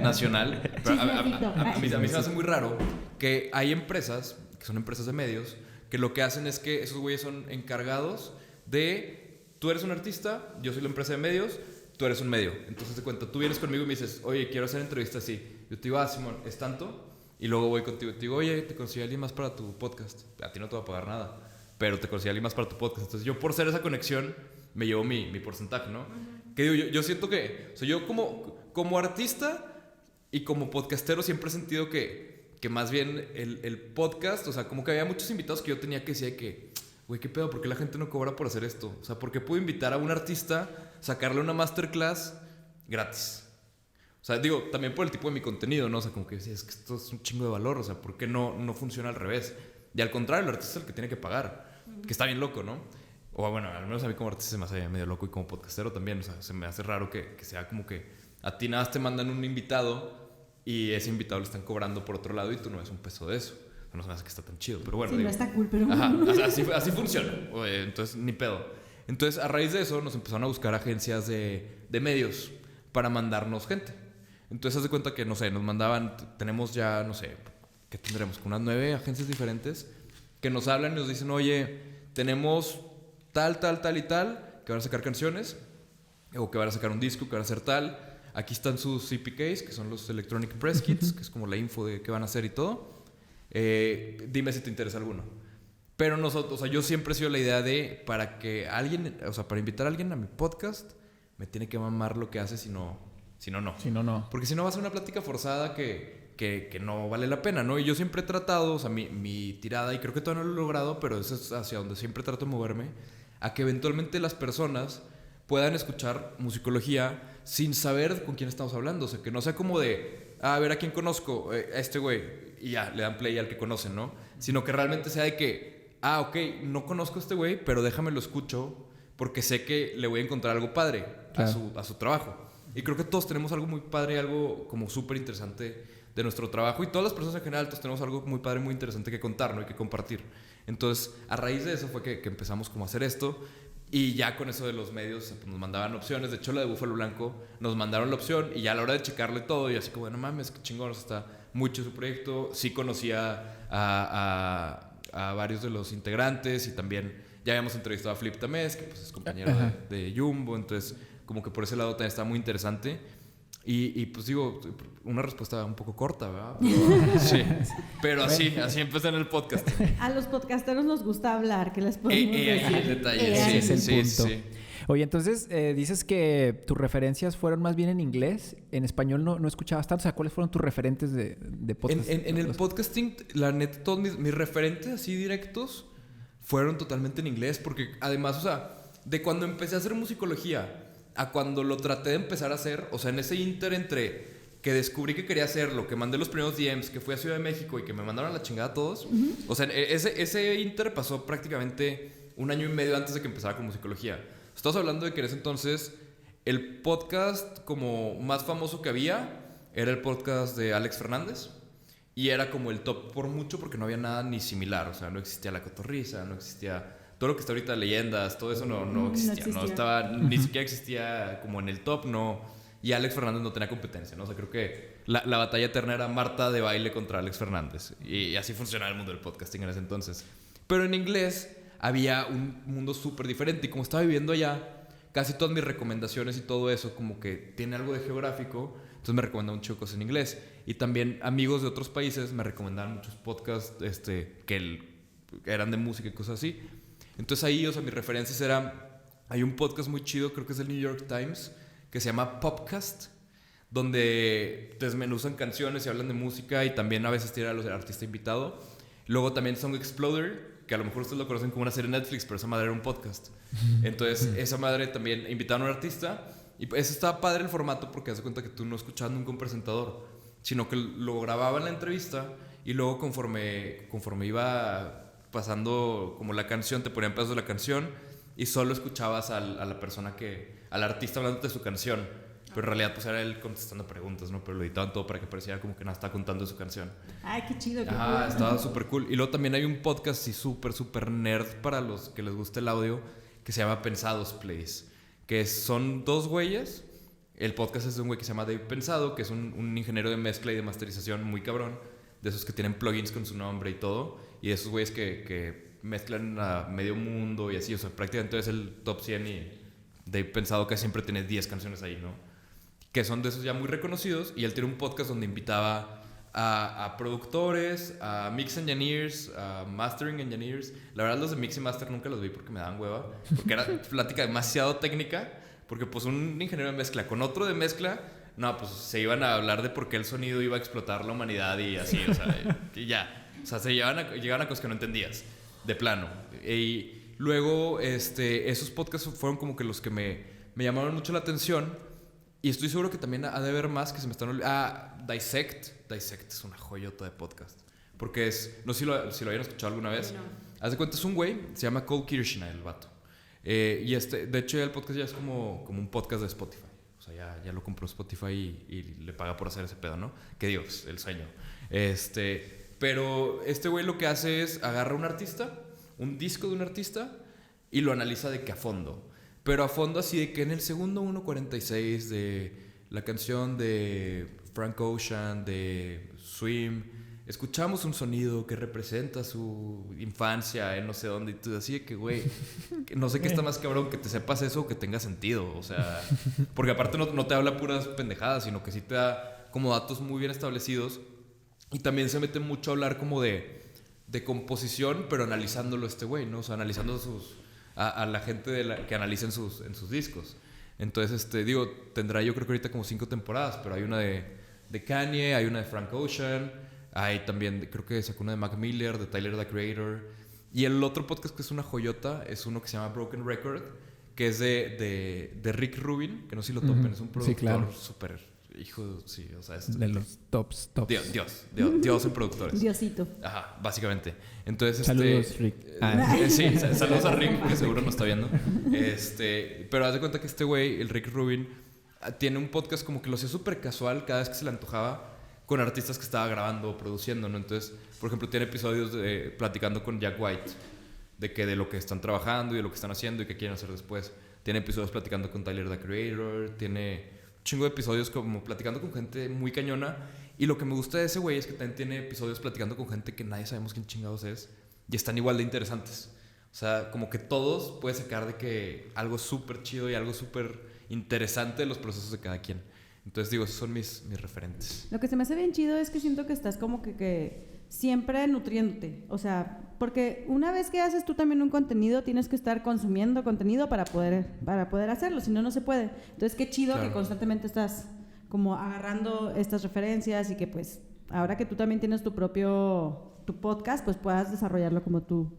nacional. Pero a mí se me hace muy raro que hay empresas, que son empresas de medios, que lo que hacen es que esos güeyes son encargados de, tú eres un artista, yo soy la empresa de medios, tú eres un medio. Entonces te cuento, tú vienes conmigo y me dices, oye, quiero hacer entrevistas así. Yo te digo, Simón, ¿es tanto? Y luego voy contigo y te digo, oye, te conseguí a alguien más para tu podcast. A ti no te va a pagar nada, pero te conseguí a alguien más para tu podcast. Entonces yo por ser esa conexión me llevo mi porcentaje, ¿no? Que digo, yo siento que, o sea, yo como artista y como podcastero siempre he sentido que más bien el podcast, o sea, como que había muchos invitados que yo tenía que decir que, güey, ¿qué pedo? ¿Por qué la gente no cobra por hacer esto? O sea, ¿por qué puedo invitar a un artista, sacarle una masterclass gratis? O sea, digo, también por el tipo de mi contenido, ¿no? O sea, como que es que esto es un chingo de valor, o sea, ¿por qué no funciona al revés? Y al contrario, el artista es el que tiene que pagar, que está bien loco, ¿no? O bueno, al menos a mí como artista se me hace medio loco y como podcastero también, o sea, se me hace raro que sea como que a ti nada más te mandan un invitado y ese invitado le están cobrando por otro lado y tú no ves un peso de eso. No se me hace que está tan chido, pero bueno. Sí, digo, no está cool, pero... Ajá, así funciona. Entonces, ni pedo. Entonces, a raíz de eso, nos empezaron a buscar agencias de medios para mandarnos gente. Entonces, haz de cuenta que, no sé, nos mandaban... Tenemos ya, no sé, ¿qué tendremos? Con unas 9 agencias diferentes que nos hablan y nos dicen, oye, tenemos tal y tal, que van a sacar canciones, o que van a sacar un disco, que van a hacer tal. Aquí están sus CPKs, que son los Electronic Press Kits, que es como la info de qué van a hacer y todo. Dime si te interesa alguno. Pero nosotros, o sea, yo siempre he sido la idea de para invitar a alguien a mi podcast, me tiene que mamar lo que hace, si no. Porque si no va a ser una plática forzada que no vale la pena, ¿no? Y yo siempre he tratado, o sea, mi tirada, y creo que todavía no lo he logrado, pero eso es hacia donde siempre trato de moverme, a que eventualmente las personas puedan escuchar musicología sin saber con quién estamos hablando. O sea, que no sea como de, a ver, ¿a quién conozco? A este güey. Y ya, le dan play al que conocen, ¿no? Sino que realmente sea de que, ok, no conozco a este güey, pero déjame lo escucho porque sé que le voy a encontrar algo padre, claro, a su trabajo. Y creo que todos tenemos algo muy padre, algo como súper interesante nuestro trabajo, y todas las personas en general todos tenemos algo muy padre, muy interesante que contar, ¿no? Y que compartir. Entonces, a raíz de eso fue que empezamos como a hacer esto, y ya con eso de los medios pues, nos mandaban opciones. De hecho, la de Búfalo Blanco nos mandaron la opción, y ya a la hora de checarle todo, y así como, no mames, qué chingón, está mucho su proyecto. Sí conocía a varios de los integrantes, y también ya habíamos entrevistado a Flip Tamés, que pues es compañero de Jumbo, entonces como que por ese lado también está muy interesante. Y pues digo, una respuesta un poco corta, ¿verdad? Pero, sí, pero así empecé en el podcast. A los podcasteros nos gusta hablar, ¿qué les podemos decir? El detalle, Ese es el punto. Sí. Oye, entonces dices que tus referencias fueron más bien en inglés. En español no escuchabas tanto. O sea, ¿cuáles fueron tus referentes de podcast? En el podcasting, la neta, todos mis referentes así directos fueron totalmente en inglés. Porque además, o sea, de cuando empecé a hacer musicología a cuando lo traté de empezar a hacer, o sea, en ese inter entre que descubrí que quería hacerlo, que mandé los primeros DMs, que fui a Ciudad de México y que me mandaron a la chingada a todos. O sea, ese inter pasó prácticamente 1 año y medio antes de que empezara con musicología. Estamos hablando de que en ese entonces el podcast como más famoso que había era el podcast de Alex Fernández, y era como el top por mucho porque no había nada ni similar. O sea, no existía La Cotorrisa, no existía todo lo que está ahorita, leyendas, todo eso no existía. No estaba, ni siquiera existía como en el top, no. Y Alex Fernández no tenía competencia, ¿no? O sea, creo que la batalla eterna era Marta de baile contra Alex Fernández. Y así funcionaba el mundo del podcasting en ese entonces. Pero en inglés había un mundo súper diferente. Y como estaba viviendo allá, casi todas mis recomendaciones y todo eso como que tiene algo de geográfico. Entonces me recomendaban muchas cosas en inglés. Y también amigos de otros países me recomendaban muchos podcasts que eran de música y cosas así. Entonces ahí, o sea, mis referencias eran... Hay un podcast muy chido, creo que es del New York Times, que se llama Popcast, donde desmenuzan canciones y hablan de música, y también a veces tiran a los artistas invitados. Luego también Song Exploder, que a lo mejor ustedes lo conocen como una serie de Netflix, pero esa madre era un podcast. Entonces esa madre también invitaron a un artista, y eso estaba padre el formato porque das cuenta que tú no escuchabas nunca un presentador, sino que lo grababan la entrevista, y luego conforme iba pasando como la canción, te ponían pedazos de la canción y solo escuchabas a la persona al artista hablando de su canción, pero en realidad pues era él contestando preguntas, ¿no? Pero lo editaban todo para que pareciera como que nada estaba contando su canción. Ay, qué chido. Estaba súper cool. Y luego también hay un podcast así súper nerd para los que les gusta el audio, que se llama Pensados Plays, que son 2 güeyes. El podcast es de un güey que se llama Dave Pensado, que es un ingeniero de mezcla y de masterización muy cabrón, de esos que tienen plugins con su nombre y todo, y de esos güeyes que mezclan a medio mundo y así. O sea, prácticamente es el top 100, y Dave Pensado que siempre tiene 10 canciones ahí, ¿no? Que son de esos ya muy reconocidos, y él tiene un podcast donde invitaba a productores, a mix engineers, a mastering engineers. La verdad, los de mix y master nunca los vi porque me daban hueva, porque era plática demasiado técnica, porque pues un ingeniero de mezcla con otro de mezcla, no, pues se iban a hablar de por qué el sonido iba a explotar la humanidad y así, o sea, y ya. O sea, llegaban a cosas que no entendías, de plano. Y luego, esos podcasts fueron como que los que me llamaron mucho la atención. Y estoy seguro que también ha de haber más que se me están olvidando. Dissect. Dissect es una joyota de podcast. Porque no sé si lo hayan escuchado alguna vez. No. Haz de cuenta, es un güey, se llama Cole Kirshner, el vato. Y de hecho, ya el podcast ya es como un podcast de Spotify. O sea, ya lo compró Spotify y le paga por hacer ese pedo, ¿no? Que Dios, el sueño. Pero este güey lo que hace es agarra un disco de un artista, y lo analiza de que a fondo. Pero a fondo así de que en el segundo 1:46 de la canción de Frank Ocean, de Swim, escuchamos un sonido que representa su infancia en no sé dónde. Y tú así de que, güey, no sé qué está más cabrón, que te sepas eso o que tenga sentido. O sea, porque aparte no te habla puras pendejadas, sino que sí te da como datos muy bien establecidos. Y también se mete mucho a hablar como de composición, pero analizándolo este güey, ¿no? O sea, analizando a la gente que analiza en sus discos. Entonces, tendrá yo creo que ahorita como 5 temporadas, pero hay una de Kanye, hay una de Frank Ocean, hay también, creo que sacó una de Mac Miller, de Tyler, the Creator. Y el otro podcast que es una joyota es uno que se llama Broken Record, que es de Rick Rubin, que no sé si lo topen, es un productor súper hijo, sí, o sea, de los tops. Dios en productores. Diosito. Ajá, básicamente. Entonces, saludos, Rick. Sí, saludos a Rick, que seguro nos está viendo. Pero haz de cuenta que este güey, el Rick Rubin, tiene un podcast como que lo hacía súper casual cada vez que se le antojaba, con artistas que estaba grabando o produciendo, ¿no? Entonces, por ejemplo, tiene episodios platicando con Jack White de lo que están trabajando y de lo que están haciendo y qué quieren hacer después. Tiene episodios platicando con Tyler, the Creator. Tiene un chingo de episodios como platicando con gente muy cañona. Y lo que me gusta de ese güey es que también tiene episodios platicando con gente que nadie sabemos quién chingados es. Y están igual de interesantes. O sea, como que todos puedes sacar de que algo súper chido y algo súper interesante de los procesos de cada quien. Entonces digo, esos son mis referentes. Lo que se me hace bien chido es que siento que estás como que siempre nutriéndote. O sea, porque una vez que haces tú también un contenido, tienes que estar consumiendo contenido para poder hacerlo, si no, no se puede. Entonces, qué chido que constantemente estás como agarrando estas referencias y que pues ahora que tú también tienes tu podcast, pues puedas desarrollarlo como tú,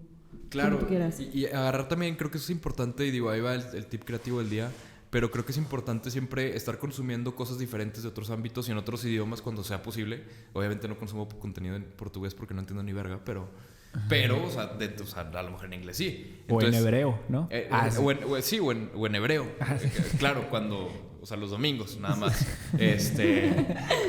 claro, como tú quieras. Y agarrar también, creo que eso es importante, y digo, ahí va el tip creativo del día. Pero creo que es importante siempre estar consumiendo cosas diferentes de otros ámbitos y en otros idiomas cuando sea posible. Obviamente no consumo contenido en portugués porque no entiendo ni verga, pero o sea, a lo mejor en inglés sí. Entonces, o en hebreo, ¿no? Sí. O en hebreo. Claro, o sea, los domingos, nada más.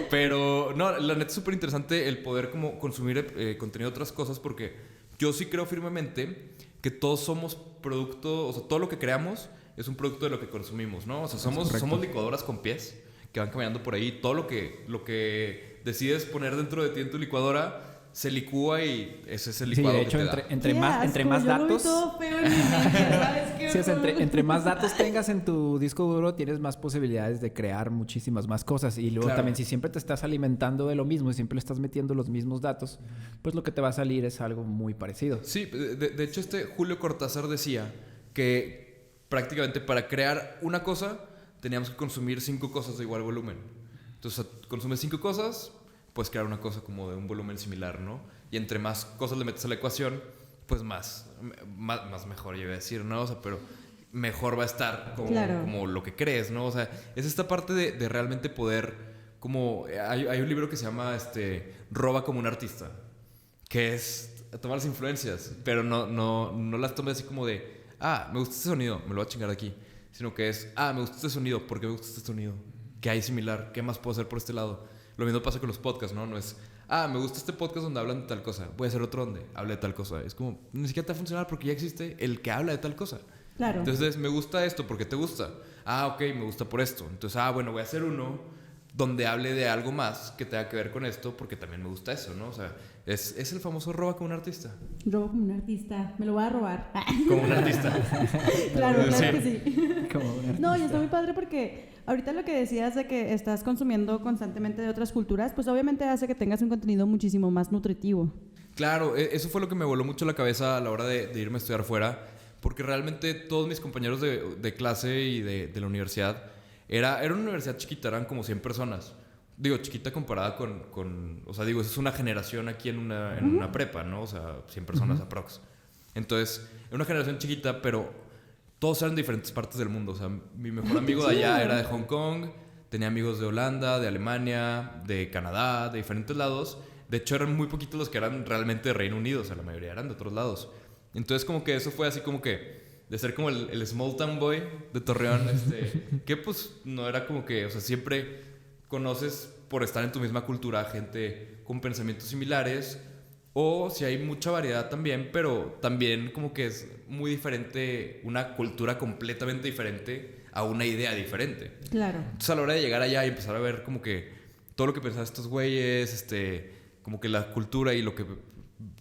Pero, no, la neta es súper interesante el poder como consumir contenido de otras cosas porque yo sí creo firmemente que todos somos producto, o sea, todo lo que creamos es un producto de lo que consumimos, ¿no? O sea, somos licuadoras con pies que van caminando por ahí. Todo lo que decides poner dentro de ti en tu licuadora se licúa y ese es el licuado. Sí, de hecho, que te entre más datos... Todo feo en mi mente, ¿sabes? Sí, o sea, entre más datos tengas en tu disco duro, tienes más posibilidades de crear muchísimas más cosas. Y luego también, si siempre te estás alimentando de lo mismo y siempre le estás metiendo los mismos datos, pues lo que te va a salir es algo muy parecido. Sí, de hecho, Julio Cortázar decía que prácticamente para crear una cosa teníamos que consumir 5 cosas de igual volumen. Entonces, consumes 5 cosas, puedes crear una cosa como de un volumen similar, ¿no? Y entre más cosas le metes a la ecuación, pues más mejor, yo iba a decir, ¿no? O sea, pero mejor va a estar como lo que crees, ¿no? O sea, es esta parte de realmente poder, como hay un libro que se llama Roba como un artista, que es tomar las influencias, pero no las tomes así como de me gusta este sonido, me lo voy a chingar de aquí. Sino que es, me gusta este sonido, ¿por qué me gusta este sonido? ¿Qué hay similar? ¿Qué más puedo hacer por este lado? Lo mismo pasa con los podcasts, ¿no? No es, me gusta este podcast donde hablan de tal cosa, voy a hacer otro donde hable de tal cosa. Es como, ni siquiera te va a funcionar porque ya existe el que habla de tal cosa. Claro. Entonces, me gusta esto, ¿por qué te gusta? Ok, me gusta por esto. Entonces, bueno, voy a hacer uno donde hable de algo más que tenga que ver con esto porque también me gusta eso, ¿no? O sea, es el famoso roba como un artista. Robo como un artista, me lo voy a robar. Como un artista. Claro que sí. Como un artista. No, y está muy padre porque ahorita lo que decías de que estás consumiendo constantemente de otras culturas, pues obviamente hace que tengas un contenido muchísimo más nutritivo. Claro, eso fue lo que me voló mucho la cabeza a la hora de irme a estudiar fuera, porque realmente todos mis compañeros de clase y de la universidad, era una universidad chiquita, eran como 100 personas. Digo, chiquita comparada con o sea, digo, es una generación aquí en una prepa, ¿no? O sea, 100 personas aprox. Entonces, era una generación chiquita, pero todos eran de diferentes partes del mundo. O sea, mi mejor amigo de allá era de Hong Kong, tenía amigos de Holanda, de Alemania, de Canadá, de diferentes lados. De hecho, eran muy poquitos los que eran realmente de Reino Unido, o sea, la mayoría eran de otros lados. Entonces, como que eso fue así como que de ser como el small town boy de Torreón, que pues no era como que, o sea, siempre conoces por estar en tu misma cultura gente con pensamientos similares, o si hay mucha variedad también, pero también como que es muy diferente, una cultura completamente diferente a una idea diferente. Claro. Entonces, a la hora de llegar allá y empezar a ver como que todo lo que pensaban estos güeyes, como que la cultura y lo que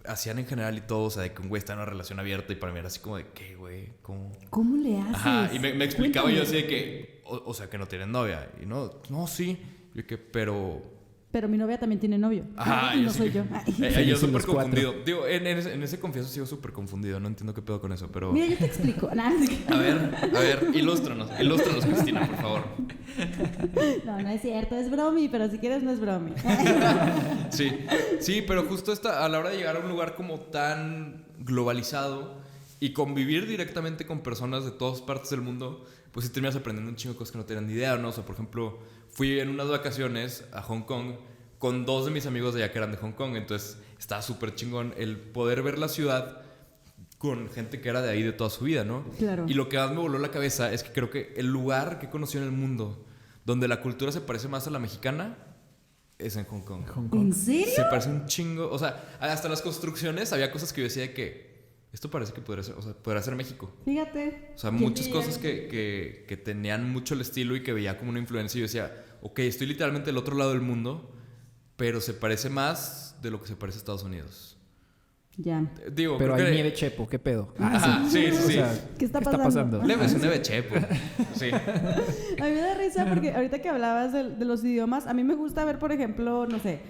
hacían en general y todo, o sea, de que un güey está en una relación abierta y para mí era así como de, ¿qué, güey? ¿Cómo le haces? Ajá, y me explicaba yo así de que, o sea, que no tienen novia. Y no, sí. Yo que, pero mi novia también tiene novio. Ajá, no soy yo. Yo súper confundido. Digo, en ese confieso sigo súper confundido. No entiendo qué pedo con eso, pero... Mira, yo te explico. A ver, ilústranos, Cristina, por favor. No es cierto, es bromi, pero si quieres no es bromi. Sí, pero justo a la hora de llegar a un lugar como tan globalizado y convivir directamente con personas de todas partes del mundo, pues sí terminas aprendiendo un chingo de cosas que no tenían ni idea, ¿no? O sea, por ejemplo, fui en unas vacaciones a Hong Kong con 2 de mis amigos de allá que eran de Hong Kong, entonces estaba súper chingón el poder ver la ciudad con gente que era de ahí de toda su vida, ¿no? Claro. Y lo que más me voló la cabeza es que creo que el lugar que conocí en el mundo donde la cultura se parece más a la mexicana Es en Hong Kong. ¿En serio? Se parece un chingo. O sea, hasta las construcciones había cosas que yo decía que esto parece que podría ser, o sea, podría ser México. Fíjate. O sea, muchas cosas que tenían mucho el estilo y que veía como una influencia. Y yo decía, ok, estoy literalmente del otro lado del mundo, pero se parece más de lo que se parece a Estados Unidos. Ya. Digo, Pero creo hay que... nieve chepo, ¿qué pedo? Ajá, sí. O sea, ¿Qué está pasando? Leve, es un neve chepo. Sí. A mí me da risa porque ahorita que hablabas de los idiomas, a mí me gusta ver, por ejemplo, no sé,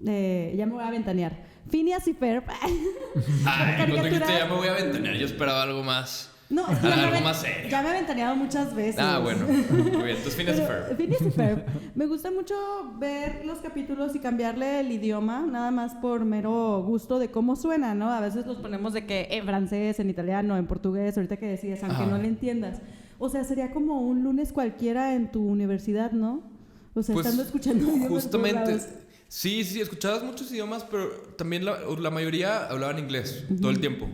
ya me voy a ventanear. Phineas y Ferb. Ay, cuando dijiste ya me voy a ventanear, yo esperaba algo más. No, es que ya algo me, más serio. ya me he ventaneado muchas veces. Ah, bueno. Muy bien. Entonces, Phineas y Ferb. Phineas y Ferb. Me gusta mucho ver los capítulos y cambiarle el idioma, nada más por mero gusto de cómo suena, ¿no? A veces los ponemos de que en francés, en italiano, en portugués, ahorita que decías, aunque no le entiendas. O sea, sería como un lunes cualquiera en tu universidad, ¿no? O sea, Pues, estando escuchando idiomas justamente. por lados. Sí, escuchabas muchos idiomas, pero también la mayoría hablaban inglés todo el tiempo.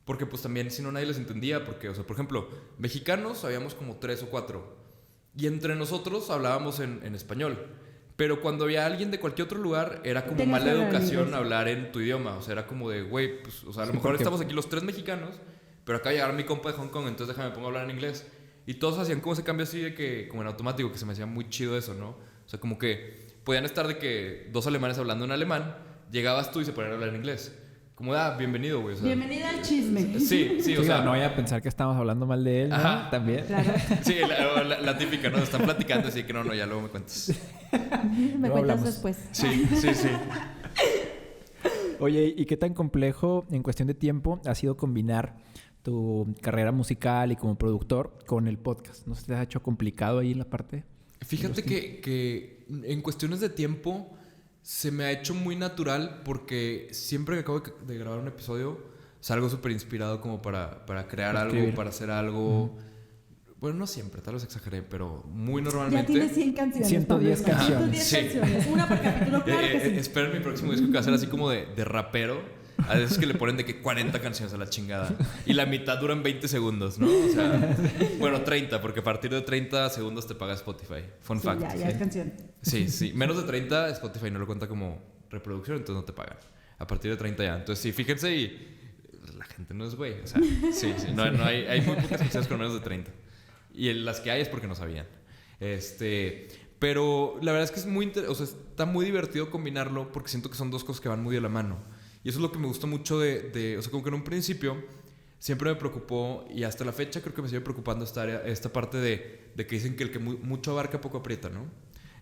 Porque pues también si no nadie les entendía, porque, o sea, por ejemplo, mexicanos habíamos como 3 o 4 y entre nosotros hablábamos en español. Pero cuando había alguien de cualquier otro lugar, era como Tenías mala que hablar educación inglés. hablar en tu idioma. O sea, era como de, güey, pues, o sea, a lo Sí, mejor porque- estamos aquí los 3 mexicanos, pero acá llegar mi compa de Hong Kong, entonces déjame pongo a hablar en inglés. Y todos hacían como ese cambio así de que, como en automático, que se me hacía muy chido eso, ¿no? O sea, como que podían estar de que 2 alemanes hablando en alemán, llegabas tú y se ponían a hablar en inglés. Como, bienvenido, güey. O sea, Bienvenida al chisme. sí, o sea, no vaya a pensar que estamos hablando mal de él, ¿no? Ajá. También. Claro. sí, la típica, ¿no? Están platicando así que no, ya luego me cuentas. Me No cuentas hablamos. después. Sí. Oye, ¿y qué tan complejo en cuestión de tiempo ha sido combinar tu carrera musical y como productor con el podcast? ¿No se te ha hecho complicado ahí en la parte? Fíjate que en cuestiones de tiempo se me ha hecho muy natural porque siempre que acabo de grabar un episodio salgo súper inspirado como para crear Para algo, escribir. para hacer algo. Bueno, no siempre, tal vez exageré, pero muy Ya normalmente. tienes 100 canciones. 110 Pablo. canciones. 110 Sí. canciones. Una por capítulo, claro que sí. Espero mi próximo disco que va a ser así como de rapero. A veces que le ponen de que 40 canciones a la chingada. Y la mitad duran 20 segundos, ¿no? O sea, bueno, 30, porque a partir de 30 segundos te paga Spotify. Fun Sí, fact. ya es canción. Sí. Menos de 30 Spotify no lo cuenta como reproducción, entonces no te pagan. A partir de 30 ya. Entonces sí, fíjense y la gente no es güey. O sea, sí. No hay muy pocas canciones con menos de 30. Y las que hay es porque no sabían. Pero la verdad es que es o sea, está muy divertido combinarlo porque siento que son dos cosas que van muy de la mano. Y eso es lo que me gustó mucho o sea, como que en un principio siempre me preocupó y hasta la fecha creo que me sigue preocupando esta parte de que dicen que el que mucho abarca poco aprieta, ¿no?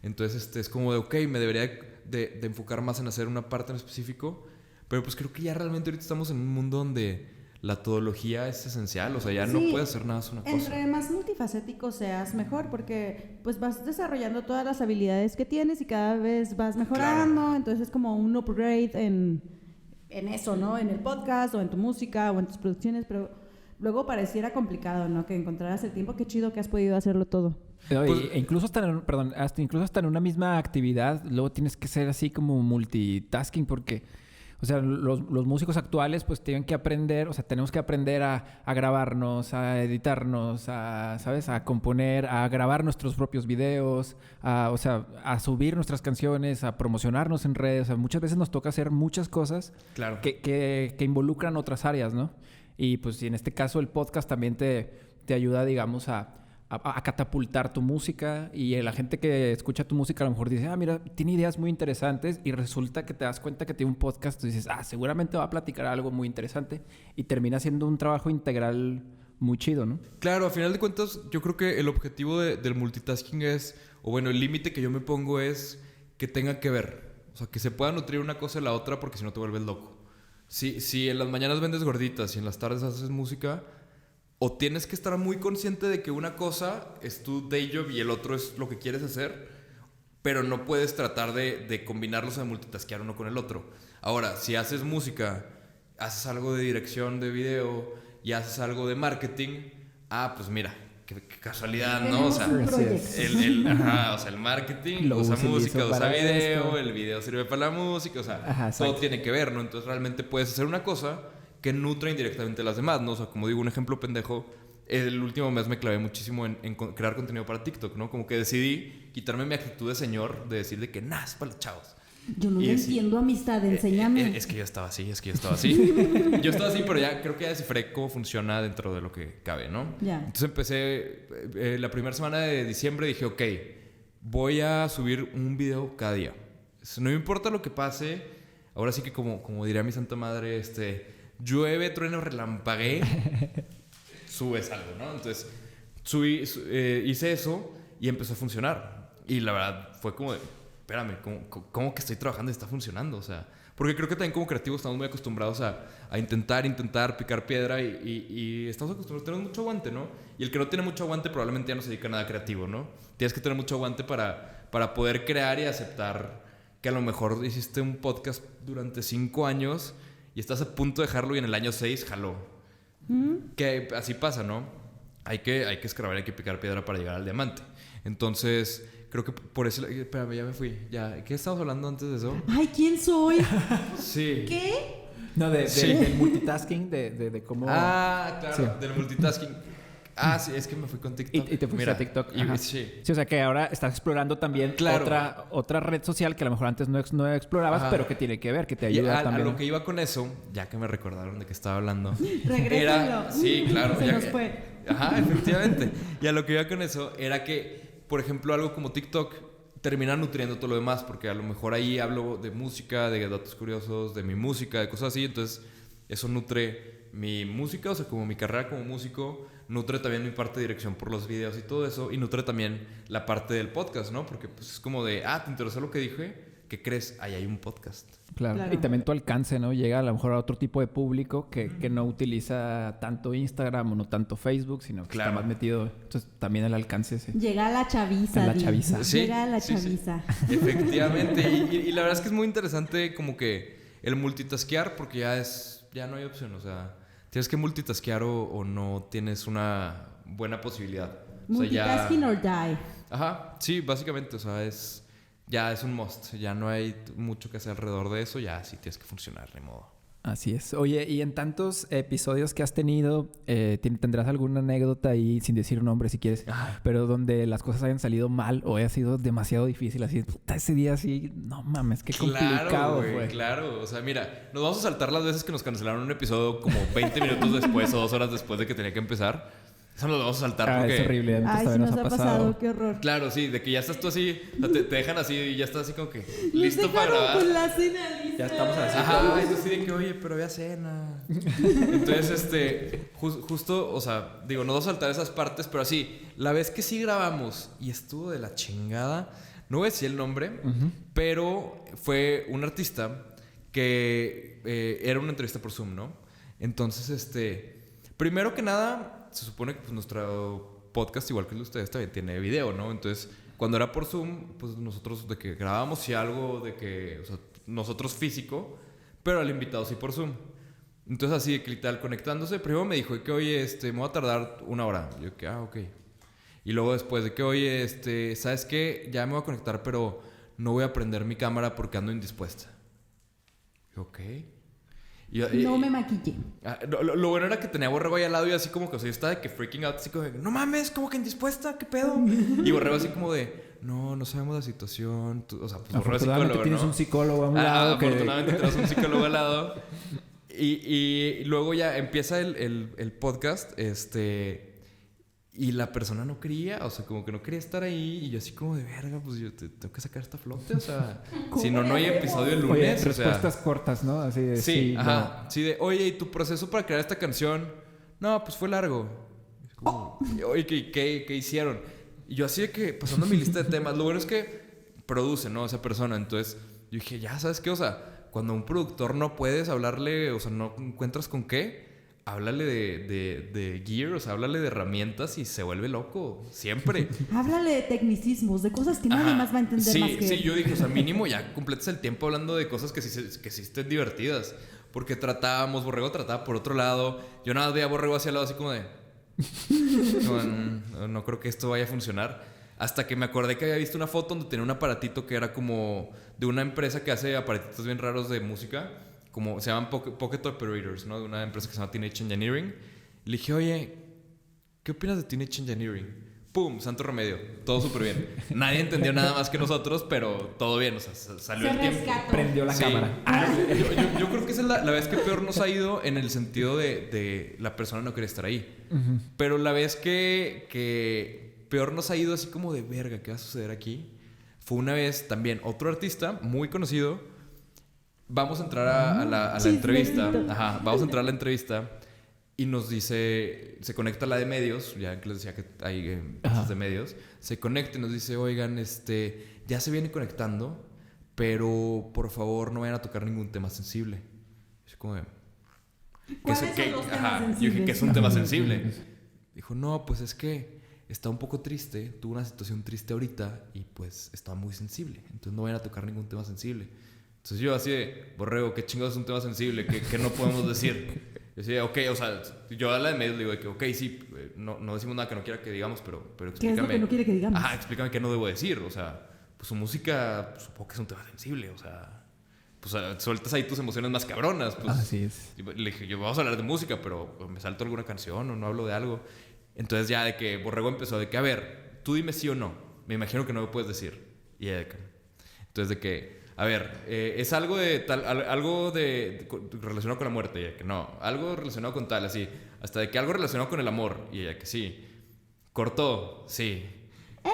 Entonces es como de, ok, me debería de enfocar más en hacer una parte en específico, pero pues creo que ya realmente ahorita estamos en un mundo donde la todología es esencial, o sea, ya no Sí, puedes hacer nada más una cosa. Entre más multifacético seas, mejor, porque pues vas desarrollando todas las habilidades que tienes y cada vez vas mejorando, entonces es como un upgrade en eso, ¿no? En el podcast o en tu música o en tus producciones, pero luego pareciera complicado, ¿no? Que encontraras el tiempo. Qué chido que has podido hacerlo todo. Incluso incluso hasta en una misma actividad, luego tienes que ser así como multitasking porque, o sea, los músicos actuales pues tienen que aprender, o sea, tenemos que aprender a grabarnos, a editarnos, ¿sabes? A componer, a grabar nuestros propios videos, o sea, a subir nuestras canciones, a promocionarnos en redes. O sea, muchas veces nos toca hacer muchas cosas Claro. que involucran otras áreas, ¿no? Y pues en este caso el podcast también te ayuda, digamos, a catapultar tu música y la gente que escucha tu música a lo mejor dice, mira, tiene ideas muy interesantes y resulta que te das cuenta que tiene un podcast y dices, seguramente va a platicar algo muy interesante y termina siendo un trabajo integral muy chido, ¿no? Claro, a final de cuentas, yo creo que el objetivo del multitasking es, o bueno, el límite que yo me pongo es que tenga que ver. O sea, que se pueda nutrir una cosa de la otra porque si no te vuelves loco. Si en las mañanas vendes gorditas y en las tardes haces música, o tienes que estar muy consciente de que una cosa es tu day job y el otro es lo que quieres hacer, pero no puedes tratar de combinarlos, de multitaskear uno con el otro. Ahora, si haces música, haces algo de dirección de video y haces algo de marketing, pues mira, qué casualidad, ¿no? O sea, Tenemos un proyecto. el marketing Lo usa utilizo música, usa para video, esto. el video sirve para la música, o sea, Ajá, todo exacto. tiene que ver, ¿no? Entonces realmente puedes hacer una cosa que nutra indirectamente a las demás, ¿no? O sea, como digo, un ejemplo pendejo, el último mes me clavé muchísimo en crear contenido para TikTok, ¿no? Como que decidí quitarme mi actitud de señor, de decir de que nada, es para los chavos. Yo no entiendo amistad, enséñame. Es que yo estaba así. Yo estaba así, pero ya creo que ya descifré cómo funciona dentro de lo que cabe, ¿no? Ya. Entonces empecé, la primera semana de diciembre dije, ok, voy a subir un video cada día. No me importa lo que pase, ahora sí que como diría mi santa madre, llueve, trueno, relampaguee, subes algo, ¿no? Entonces hice eso y empezó a funcionar. Y la verdad fue como de, espérame, ¿cómo que estoy trabajando y está funcionando? O sea, porque creo que también como creativos estamos muy acostumbrados a intentar, picar piedra y estamos acostumbrados, tenemos mucho aguante, ¿no? Y el que no tiene mucho aguante probablemente ya no se dedica a nada creativo, ¿no? Tienes que tener mucho aguante para poder crear y aceptar que a lo mejor hiciste un podcast durante 5 años y estás a punto de dejarlo y en el año 6 jaló. Que así pasa, ¿no? Hay que escarbar, hay que picar piedra para llegar al diamante. Entonces, creo que por eso... Espérame, ya me fui. ¿Qué estábamos hablando antes de eso? Ay, ¿quién soy? Sí. ¿Qué? No, del multitasking, de cómo... Ah, claro, Sí. del multitasking. Sí, es que me fui con TikTok. Y te fuiste a TikTok. Sí. Sí, o sea que ahora estás explorando también otra red social que a lo mejor antes no explorabas, Ajá. pero que tiene que ver, que te ayuda también. A lo que iba con eso, ya que me recordaron de que estaba hablando. Regrésenlo. Sí, claro. Se ya nos que- fue. Ajá, efectivamente. Y a lo que iba con eso era que, por ejemplo, algo como TikTok termina nutriendo todo lo demás, porque a lo mejor ahí hablo de música, de datos curiosos, de mi música, de cosas así. Entonces, eso nutre mi música, o sea, como mi carrera como músico, nutre también mi parte de dirección por los videos y todo eso, y nutre también la parte del podcast, ¿no? Porque pues, es como de, ¿te interesó lo que dije? ¿Qué crees? Ahí hay un podcast. Claro. Claro. Y también tu alcance, ¿no? Llega a lo mejor a otro tipo de público que no utiliza tanto Instagram o no tanto Facebook, sino que Claro. está más metido. Entonces, también el alcance ese. Llega a la chaviza. A la Di. chaviza. Sí, Llega a la sí, sí. chaviza. Efectivamente. Y la verdad es que es muy interesante como que el multitaskear, porque ya no hay opción. O sea, tienes que multitaskear o no tienes una buena posibilidad. O sea, Multitasking or die. Ajá, sí, básicamente. O sea, ya es un must. Ya no hay mucho que hacer alrededor de eso. Ya sí tienes que funcionar, de modo. Así es. Oye, y en tantos episodios que has tenido, ¿tendrás alguna anécdota ahí, sin decir nombre si quieres, pero donde las cosas hayan salido mal o haya sido demasiado difícil? Así, puta, ese día así, no mames, qué complicado güey, fue. Claro, o sea, mira, nos vamos a saltar las veces que nos cancelaron un episodio como 20 minutos después o 2 horas después de que tenía que empezar. Eso nos lo vamos a saltar porque... Es horrible. Antes Ay, sí también nos ha pasado. Qué horror. Claro, sí, de que ya estás tú así, o sea, te dejan así y ya estás así como que Nos listo para dejaron grabar. con la cena lista. Ya estamos así. Ajá, y tú así de que, oye, pero había cena. Entonces, justo, o sea, digo, no vamos a saltar esas partes, pero así, la vez que sí grabamos y estuvo de la chingada, no voy a decir el nombre, pero fue un artista que era una entrevista por Zoom, ¿no? Entonces, primero que nada, se supone que pues, nuestro podcast, igual que el de ustedes, también tiene video, ¿no? Entonces, cuando era por Zoom, pues nosotros de que grabábamos y algo de que, o sea, nosotros físico, pero al invitado sí por Zoom. Entonces, así de que literal conectándose, primero me dijo que, oye, me voy a tardar 1 hora. Yo que, ok. Y luego después de que, oye, ¿sabes qué? Ya me voy a conectar, pero no voy a prender mi cámara porque ando indispuesta. Y, ok. No me maquillé. Lo bueno era que tenía a Borrego ahí al lado y así como que, o sea, yo estaba de que freaking out, así como de, no mames, como que indispuesta, ¿qué pedo? Y Borrego así como de, no sabemos la situación. O sea, pues Borrego es Afortunadamente psicólogo, tienes ¿no? un psicólogo a un lado. Afortunadamente tenemos un psicólogo al lado. Y luego ya empieza el podcast, y la persona no quería, o sea, como que no quería estar ahí. Y yo así como de, verga, pues yo tengo que sacar esta flote, o sea, si no hay episodio el lunes. Oye, o sea, respuestas cortas, ¿no? Así de sí, ajá. no. Sí, de, oye, ¿y tu proceso para crear esta canción? No, pues fue largo. Es como, oye, ¿qué hicieron? Y yo así de que, pasando mi lista de temas, lo bueno es que produce, ¿no? Esa persona. Entonces, yo dije, ya, ¿sabes qué? O sea, cuando a un productor no puedes hablarle, o sea, no encuentras con qué, háblale de gear, o sea, háblale de herramientas y se vuelve loco, siempre. Háblale de tecnicismos, de cosas que nadie más va a entender más que Sí, él. yo dije, o sea, mínimo ya completas el tiempo hablando de cosas que sí estén divertidas. Porque Borrego trataba por otro lado. Yo nada más veía a Borrego hacia el lado así como de... No creo que esto vaya a funcionar. Hasta que me acordé que había visto una foto donde tenía un aparatito que era como de una empresa que hace aparatitos bien raros de música. Como se llaman Pocket Operators, ¿no? De una empresa que se llama Teenage Engineering. Le dije, oye, ¿qué opinas de Teenage Engineering? ¡Pum! Santo remedio. Todo súper bien. Nadie entendió nada más que nosotros, pero todo bien. O sea, salió el tiempo. Prendió la cámara. Yo creo que esa es la vez que peor nos ha ido en el sentido de la persona no querer estar ahí. Pero la vez que peor nos ha ido así como de verga, ¿qué va a suceder aquí? Fue una vez también otro artista muy conocido. Vamos a entrar a la entrevista. Ajá, vamos a entrar a la entrevista. Y nos dice, se conecta la de medios, ya que les decía que hay cosas de medios, se conecta y nos dice, oigan, ya se viene conectando, pero por favor no vayan a tocar ningún tema sensible. Es como de, ¿cuáles son los temas sensibles? Yo dije que es un tema sensible. Dijo, no, pues es que está un poco triste, tuvo una situación triste ahorita y pues está muy sensible, entonces no vayan a tocar ningún tema sensible. Entonces yo así de, Borrego, ¿qué chingados es un tema sensible? ¿Qué no podemos decir? Yo decía, ok, o sea, yo a la de medios le digo de que, ok, sí, no decimos nada que no quiera que digamos, pero explícame. ¿Qué es lo que no quiere que digamos? Ajá, explícame qué no debo decir. O sea, pues su música, pues, supongo que es un tema sensible. O sea, pues sueltas ahí tus emociones más cabronas. Pues, así es. Le dije, yo vamos a hablar de música, pero me salto alguna canción o no hablo de algo. Entonces ya de que Borrego empezó de que, a ver, tú dime sí o no. Me imagino que no me puedes decir. Y ella de que, entonces de que, a ver, es algo algo relacionado con la muerte. Y ella que no, algo relacionado con tal, así. Hasta de que algo relacionado con el amor. Y ella que sí. Cortó, sí.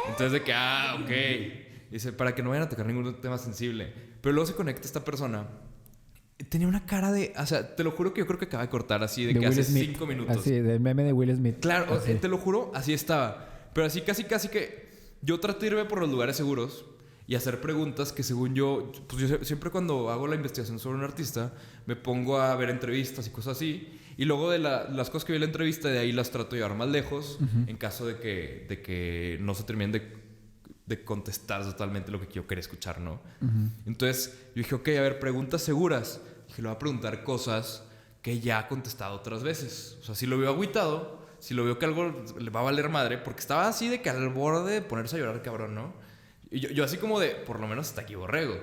Entonces de que, ok. Dice, para que no vayan a tocar ningún tema sensible. Pero luego se conecta esta persona. Tenía una cara de, o sea, te lo juro que yo creo que acaba de cortar así, de que hace 5 minutos. Así, del meme de Will Smith. Claro, te lo juro, así estaba. Pero así casi que yo trato de irme por los lugares seguros y hacer preguntas que según yo, pues yo siempre cuando hago la investigación sobre un artista, me pongo a ver entrevistas y cosas así. Y luego de las cosas que vi en la entrevista, de ahí las trato de llevar más lejos, en caso de que no se terminen de contestar totalmente lo que yo quería escuchar, ¿no? Entonces yo dije, ok, a ver, preguntas seguras. Dije, le voy a preguntar cosas que ya ha contestado otras veces. O sea, si lo veo agüitado, si lo veo que algo le va a valer madre, porque estaba así de que al borde de ponerse a llorar, cabrón, ¿no? Y yo así como de, por lo menos hasta aquí, Borrego.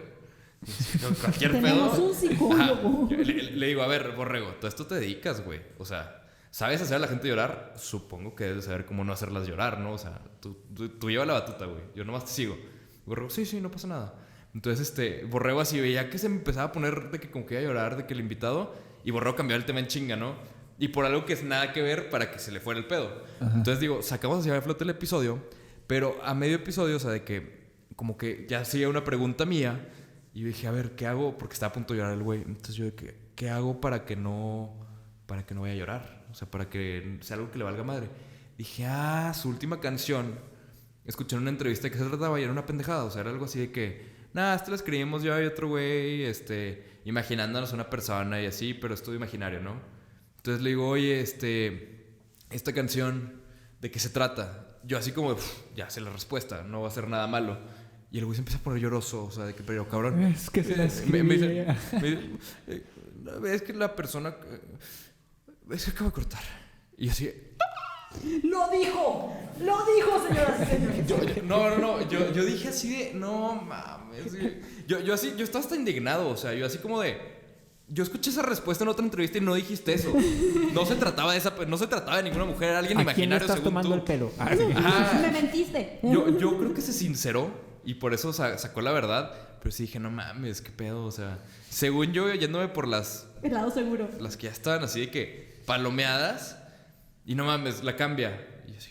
Cualquier pedo. Tenemos un psicólogo. Le digo, a ver, Borrego, todo esto te dedicas, güey. O sea, ¿sabes hacer a la gente llorar? Supongo que debes saber cómo no hacerlas llorar, ¿no? O sea, tú lleva la batuta, güey. Yo nomás te sigo. Borrego, sí, no pasa nada. Entonces, Borrego así veía que se empezaba a poner de que como que iba a llorar, de que el invitado, y Borrego cambiaba el tema en chinga, ¿no? Y por algo que es nada que ver para que se le fuera el pedo. Ajá. Entonces digo, sacamos hacia de flote el episodio, pero a medio episodio, o sea, de que como que ya hacía una pregunta mía, y yo dije, a ver, ¿qué hago? Porque estaba a punto de llorar el güey. Entonces yo dije, ¿qué hago para que no vaya a llorar? O sea, para que sea algo que le valga madre. Dije, su última canción, escuché en una entrevista que se trataba y era una pendejada, o sea, era algo así de que la escribimos yo y otro güey, imaginándonos una persona y así, pero es todo imaginario, ¿no? Entonces le digo, oye, esta canción, ¿de qué se trata? Yo así como, ya sé la respuesta, no va a ser nada malo. Y el güey se empieza a poner lloroso, o sea, de que, pero cabrón. Es que se la escribí. Me dice, es que la persona, es que acaba de cortar. Y yo así, ¡Lo dijo, señoras y señores! Yo dije así de, no mames. Yo estaba hasta indignado, o sea, yo así como de, yo escuché esa respuesta en otra entrevista y no dijiste eso. No se trataba de ninguna mujer, era alguien imaginario. ¿A quién le estás tomando el pelo? Me mentiste. Yo creo que se sinceró y por eso sacó la verdad, pero sí dije, no mames, qué pedo, o sea, según yo, yéndome por el lado seguro. Las que ya estaban así de que palomeadas. Y no mames, la cambia. Y yo así,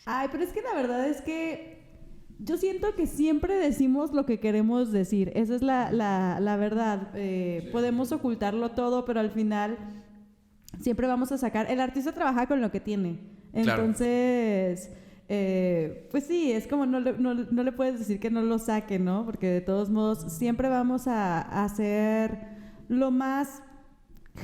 ay, pero es que la verdad es que yo siento que siempre decimos lo que queremos decir. Esa es la verdad. Podemos ocultarlo todo, pero al final siempre vamos a sacar. El artista trabaja con lo que tiene. Entonces, pues sí, es como no le puedes decir que no lo saque, ¿no? Porque de todos modos siempre vamos a ser lo más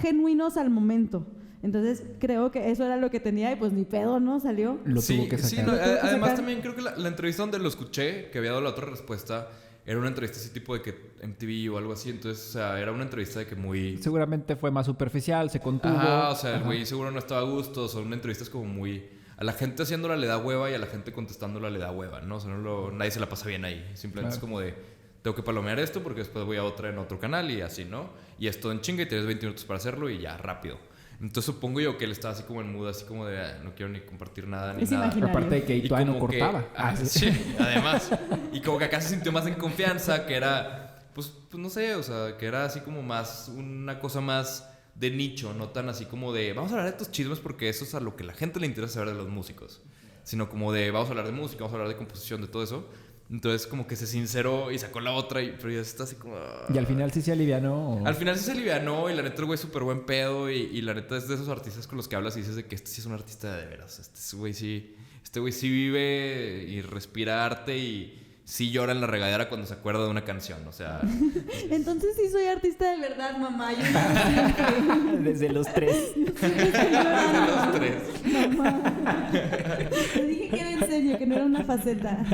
genuinos al momento. Entonces creo que eso era lo que tenía y pues ni pedo, ¿no? Salió. Lo tuvo que sacar. Sí, no, además también creo que la entrevista donde lo escuché, que había dado la otra respuesta, era una entrevista así tipo de que MTV o algo así. Entonces, o sea, era una entrevista de que muy... Seguramente fue más superficial, se contuvo. O sea, el güey seguro no estaba a gusto. Son entrevistas como muy... A la gente haciéndola le da hueva y a la gente contestándola le da hueva, ¿no? O sea, nadie se la pasa bien ahí. Simplemente es como de... Tengo que palomear esto porque después voy a otra en otro canal y así, ¿no? Y esto en chinga y tienes 20 minutos para hacerlo y ya, rápido. Entonces supongo yo que él estaba así como en mood, así como de no quiero ni compartir nada ni Es nada. imaginario. Aparte de que ahí todavía no como que- cortaba. sí, además. Y como que acá se sintió más en confianza, que era, pues no sé, o sea, que era así como más, una cosa más de nicho, no tan así como de, vamos a hablar de estos chismes porque eso es a lo que la gente le interesa saber de los músicos. Sino como de, vamos a hablar de música, vamos a hablar de composición, de todo eso. Entonces como que se sinceró y sacó la otra, pero ya está así como... Y al final sí se alivianó. Al final sí se alivianó y la neta el güey es súper buen pedo y la neta es de esos artistas con los que hablas y dices de que este sí es un artista de veras. Este güey sí vive y respira arte y sí llora en la regadera cuando se acuerda de una canción. O sea, Entonces sí soy artista de verdad, mamá. Yo no Desde los 3. estoy llorando. los tres. Mamá. Te dije que era en serio, que no era una faceta.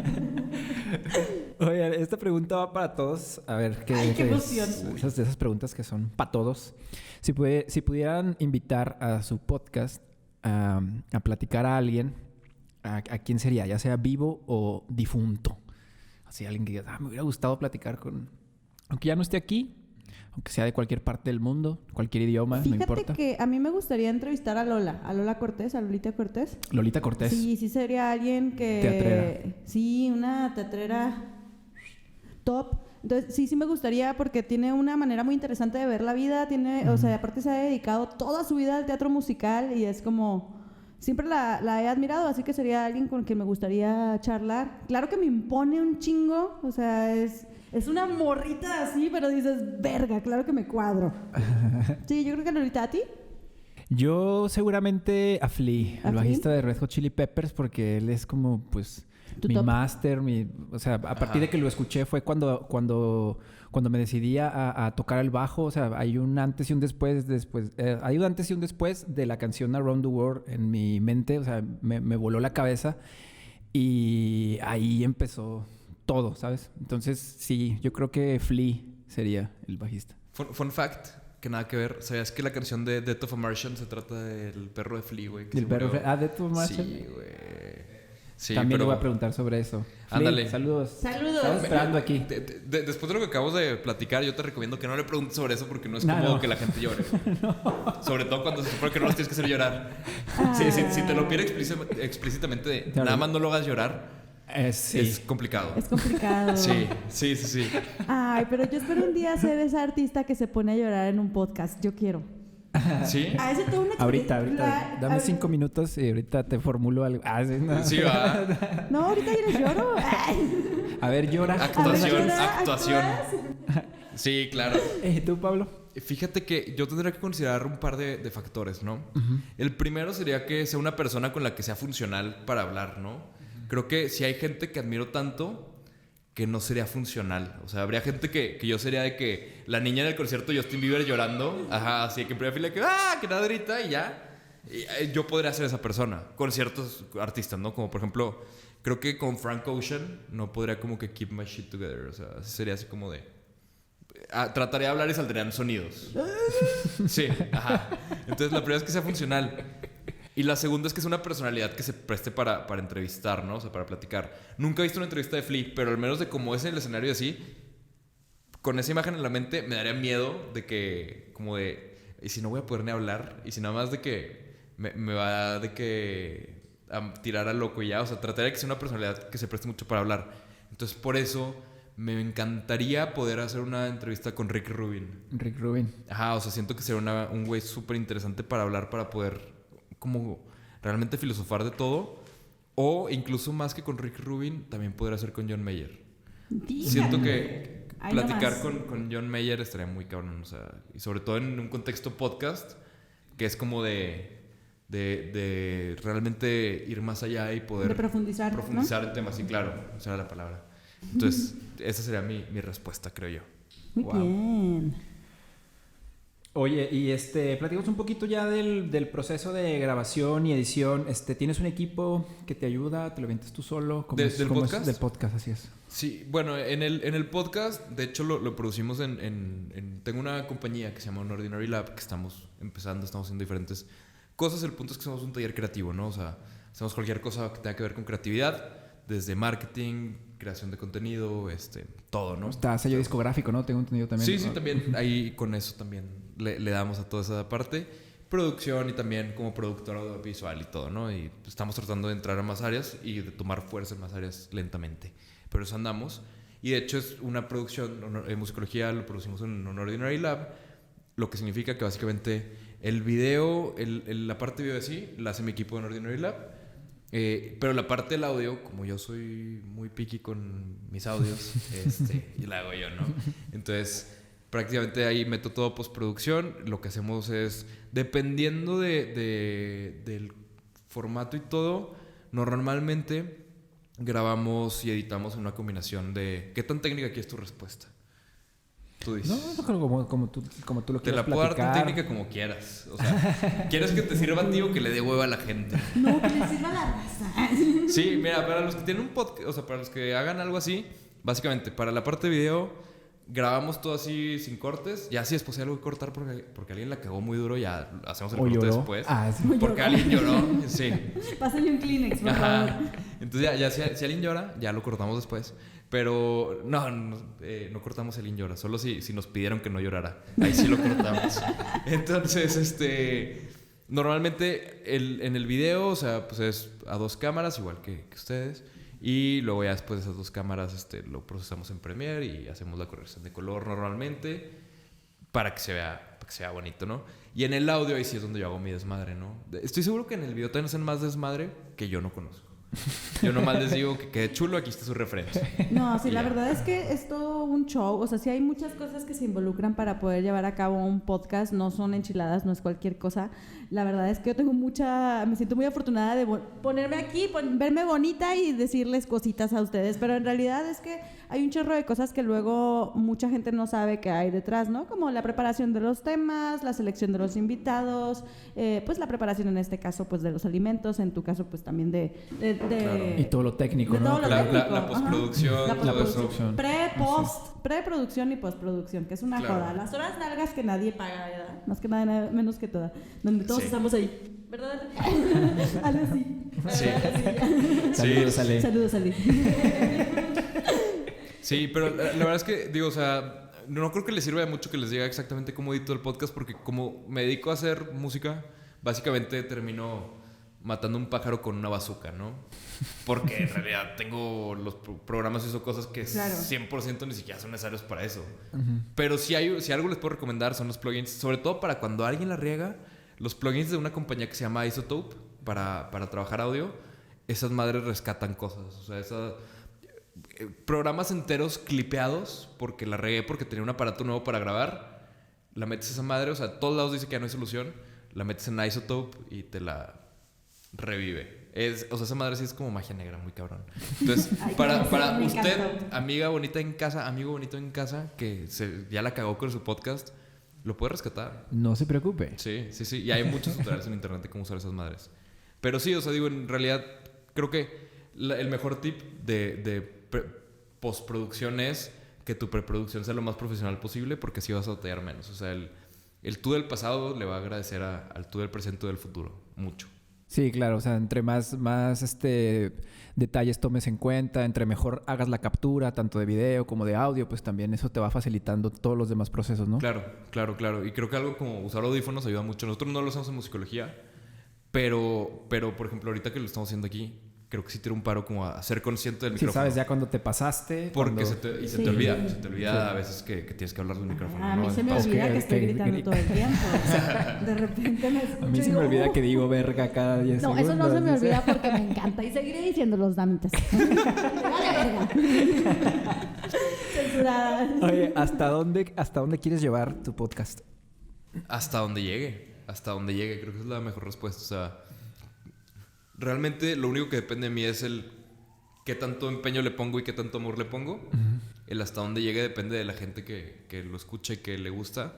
Oye, esta pregunta va para todos. A ver, ¿qué, Ay, qué es? emoción. Esas preguntas que son para todos. Si pudieran invitar a su podcast a platicar a alguien, ¿a quién sería? Ya sea vivo o difunto. Así alguien que diga, me hubiera gustado platicar con... Aunque ya no esté aquí, aunque sea de cualquier parte del mundo, cualquier idioma, no Fíjate importa. que a mí me gustaría entrevistar a Lola Cortés, a Lolita Cortés. Lolita Cortés. Sí, sí sería alguien que... Teatrera. Sí, una teatrera top. Entonces, sí me gustaría porque tiene una manera muy interesante de ver la vida. Tiene, o sea, aparte se ha dedicado toda su vida al teatro musical y es como... Siempre la he admirado, así que sería alguien con quien me gustaría charlar. Claro que me impone un chingo, o sea, es una morrita así, pero dices, verga, claro que me cuadro. Sí, yo creo que Lolita, ¿a ti? Yo seguramente a Flea, ¿A el Flea? bajista de Red Hot Chili Peppers, porque él es como, pues, Tu mi top. máster, o sea, a partir de que lo escuché fue cuando me decidí a tocar el bajo. O sea, hay un antes y un después hay un antes y un después de la canción Around the World en mi mente. O sea, me voló la cabeza y ahí empezó todo, ¿sabes? Entonces, sí, yo creo que Flea sería el bajista. Fun fact, que nada que ver. ¿Sabías que la canción de Death of a Martian se trata del perro de Flea, güey? que Del se perro. murió? ¿De tu Marshall? Sí, güey. Sí, También pero... le voy a preguntar sobre eso. Flea, Ándale. saludos. Saludos. Estamos esperando aquí. Después de lo que acabamos de platicar, yo te recomiendo que no le preguntes sobre eso porque no es No, cómodo no. que la gente llore. Sobre todo cuando se supone que no los tienes que hacer llorar. Ah. Si te lo pide explícitamente, Claro. nada más no lo hagas llorar, Sí. es complicado. Es complicado. Sí. Ay, pero yo espero un día ser esa artista que se pone a llorar en un podcast. Yo quiero. ¿Sí? A ese tuvo una Ahorita. la- Dame a- 5 minutos y ahorita te formulo algo. Sí, no. Sí, va. No, ahorita ya les lloro. Ay. A ver, llora. Actuación, A ver, actuación. ¿actúas? Sí, claro. ¿Tú, Pablo? Fíjate que yo tendría que considerar un par de factores, ¿no? El primero sería que sea una persona con la que sea funcional para hablar, ¿no? Creo que si hay gente que admiro tanto que no sería funcional. O sea, habría gente que yo sería de que la niña en el concierto de Justin Bieber llorando, ajá, así de que en primera fila que nada grita y ya. Y, yo podría ser esa persona con ciertos artistas, ¿no? Como por ejemplo, creo que con Frank Ocean no podría como que keep my shit together. O sea, sería así como de... trataría de hablar y saldrían sonidos. Sí, ajá. Entonces la primera es que sea funcional. Y la segunda es que es una personalidad que se preste para entrevistar, ¿no? O sea, para platicar. Nunca he visto una entrevista de Flea, pero al menos de cómo es en el escenario y así, con esa imagen en la mente me daría miedo de que, como de, ¿y si no voy a poder ni hablar? ¿Y si nada más de que me va de que a tirar a loco y ya? O sea, trataría de que sea una personalidad que se preste mucho para hablar. Entonces, por eso me encantaría poder hacer una entrevista con Rick Rubin. Rick Rubin. Ajá, o sea, siento que sería un güey súper interesante para hablar, para poder como realmente filosofar de todo. O incluso más que con Rick Rubin, también poder hacer con John Mayer. Dígame. Siento que Ahí platicar nomás. con John Mayer estaría muy cabrón. O sea, y sobre todo en un contexto podcast, que es como de realmente ir más allá y poder De profundizar, ¿no? profundizar el tema. Sí, claro, esa era la palabra. Entonces, esa sería mi respuesta, creo yo. Muy Wow. bien. Oye, y platicamos un poquito ya del proceso de grabación y edición. ¿Tienes un equipo que te ayuda? ¿Te lo avientas tú solo? ¿Del podcast? Del podcast, así es. Sí, bueno, en el podcast, de hecho lo producimos tengo una compañía que se llama Un Ordinary Lab, que estamos empezando, estamos haciendo diferentes cosas. El punto es que somos un taller creativo, ¿no? O sea, hacemos cualquier cosa que tenga que ver con creatividad, desde marketing, creación de contenido, todo, ¿no? Está sello discográfico, ¿no? Tengo entendido también. Sí, también. Ahí con eso también le damos a toda esa parte. producción y también como productor audiovisual y todo, ¿no? Y estamos tratando de entrar a más áreas y de tomar fuerza en más áreas lentamente. Pero eso andamos. Y de hecho es una producción en musicología, lo producimos en Non Ordinary Lab, lo que significa que básicamente el video, la parte de video de sí, la hace mi equipo en Ordinary Lab. Pero la parte del audio, como yo soy muy picky con mis audios, y la hago yo, ¿no? Entonces, prácticamente ahí meto todo postproducción. Lo que hacemos es, dependiendo del formato y todo, normalmente grabamos y editamos en una combinación de ¿qué tan técnica quieres tu respuesta? Tú dices. No, como tú lo te quieras la puedo dar tan platicar. técnica como quieras. O sea, ¿quieres que te sirva a ti o que le dé hueva a la gente? No, que le sirva la raza. Sí, mira, para los que tienen un podcast, o sea, para los que hagan algo así, básicamente, para la parte de video, grabamos todo así sin cortes. Ya si después hay algo que cortar porque alguien la cagó muy duro, ya hacemos el O corte lloró. después. Sí. Porque alguien lloró, sí. Pásale un Kleenex, por favor. Ajá. Entonces ya si alguien llora, ya lo cortamos después. Pero no cortamos el llora. Solo si nos pidieron que no llorara. Ahí sí lo cortamos. Entonces, normalmente en el video, o sea, pues es a 2 cámaras, igual que ustedes. Y luego ya después de esas 2 cámaras lo procesamos en Premiere y hacemos la corrección de color normalmente para que se vea bonito, ¿no? Y en el audio ahí sí es donde yo hago mi desmadre, ¿no? Estoy seguro que en el video también hacen más desmadre que yo no conozco. Yo nomás les digo que quede chulo, aquí está su referencia. No, sí, Y la ya. verdad es que es todo un show. O sea, sí hay muchas cosas que se involucran para poder llevar a cabo un podcast. No son enchiladas, no es cualquier cosa. La verdad es que yo tengo me siento muy afortunada de ponerme aquí, verme bonita y decirles cositas a ustedes. Pero en realidad es que hay un chorro de cosas que luego mucha gente no sabe que hay detrás, ¿no? Como la preparación de los temas, la selección de los invitados, pues la preparación en este caso pues de los alimentos, en tu caso pues también Claro. Y todo lo técnico, de ¿no? todo lo La técnico, postproducción, ajá. todo eso. postproducción. Preproducción y postproducción, que es una Claro. joda. Las horas largas que nadie paga, ¿verdad? Más que nada, menos que toda. Donde todos Sí. estamos ahí. ¿Verdad? Ale, sí. Sí. Saludos, Ale. Saludos, Ale. Sí, pero la verdad es que, digo, o sea, no creo que les sirva de mucho que les diga exactamente cómo edito el podcast, porque como me dedico a hacer música, básicamente termino matando un pájaro con una bazooka, ¿no? Porque en realidad tengo los programas y eso, cosas que Claro. 100% ni siquiera son necesarios para eso. Pero si algo les puedo recomendar son los plugins, sobre todo para cuando alguien la riega, los plugins de una compañía que se llama Isotope para trabajar audio, esas madres rescatan cosas, o sea, programas enteros clipeados porque la regué porque tenía un aparato nuevo para grabar, la metes a esa madre, o sea, a todos lados dice que ya no hay solución, la metes en Isotope y te la revive. O sea, esa madre sí es como magia negra, muy cabrón. Entonces, Ay, para me usted, encantó. amiga bonita en casa, amigo bonito en casa, que ya la cagó con su podcast, lo puede rescatar. No se preocupe. Sí. Y hay muchos tutoriales en internet de cómo usar esas madres. Pero sí, o sea, digo, en realidad, creo que el mejor tip de postproducción es que tu preproducción sea lo más profesional posible, porque así vas a batallar menos. O sea, el tú del pasado le va a agradecer al tú del presente o del futuro. Mucho. Sí, claro, o sea, entre más detalles tomes en cuenta, entre mejor hagas la captura, tanto de video como de audio, pues también eso te va facilitando todos los demás procesos, ¿no? Claro. Y creo que algo como usar audífonos ayuda mucho. Nosotros no lo usamos en musicología, pero por ejemplo, ahorita que lo estamos haciendo aquí, creo que sí tira un paro como a ser consciente del Sí, micrófono. sabes ya cuando te pasaste. Porque cuando... se te olvida. Se te olvida a veces que tienes que hablar del micrófono. A mí ¿no? se me Entonces, olvida que estoy ok. gritando todo el tiempo. O sea, de repente me escucho A mí y se me digo, olvida que digo verga cada 10 No, segundos. eso no se me dice. olvida porque me encanta. Y seguiré diciendo los damitas. Vale, verga. Censurada. Oye, ¿hasta dónde quieres llevar tu podcast? Hasta donde llegue. Creo que es la mejor respuesta. O sea, realmente lo único que depende de mí es el qué tanto empeño le pongo y qué tanto amor le pongo. El hasta dónde llegue depende de la gente que lo escuche y que le gusta.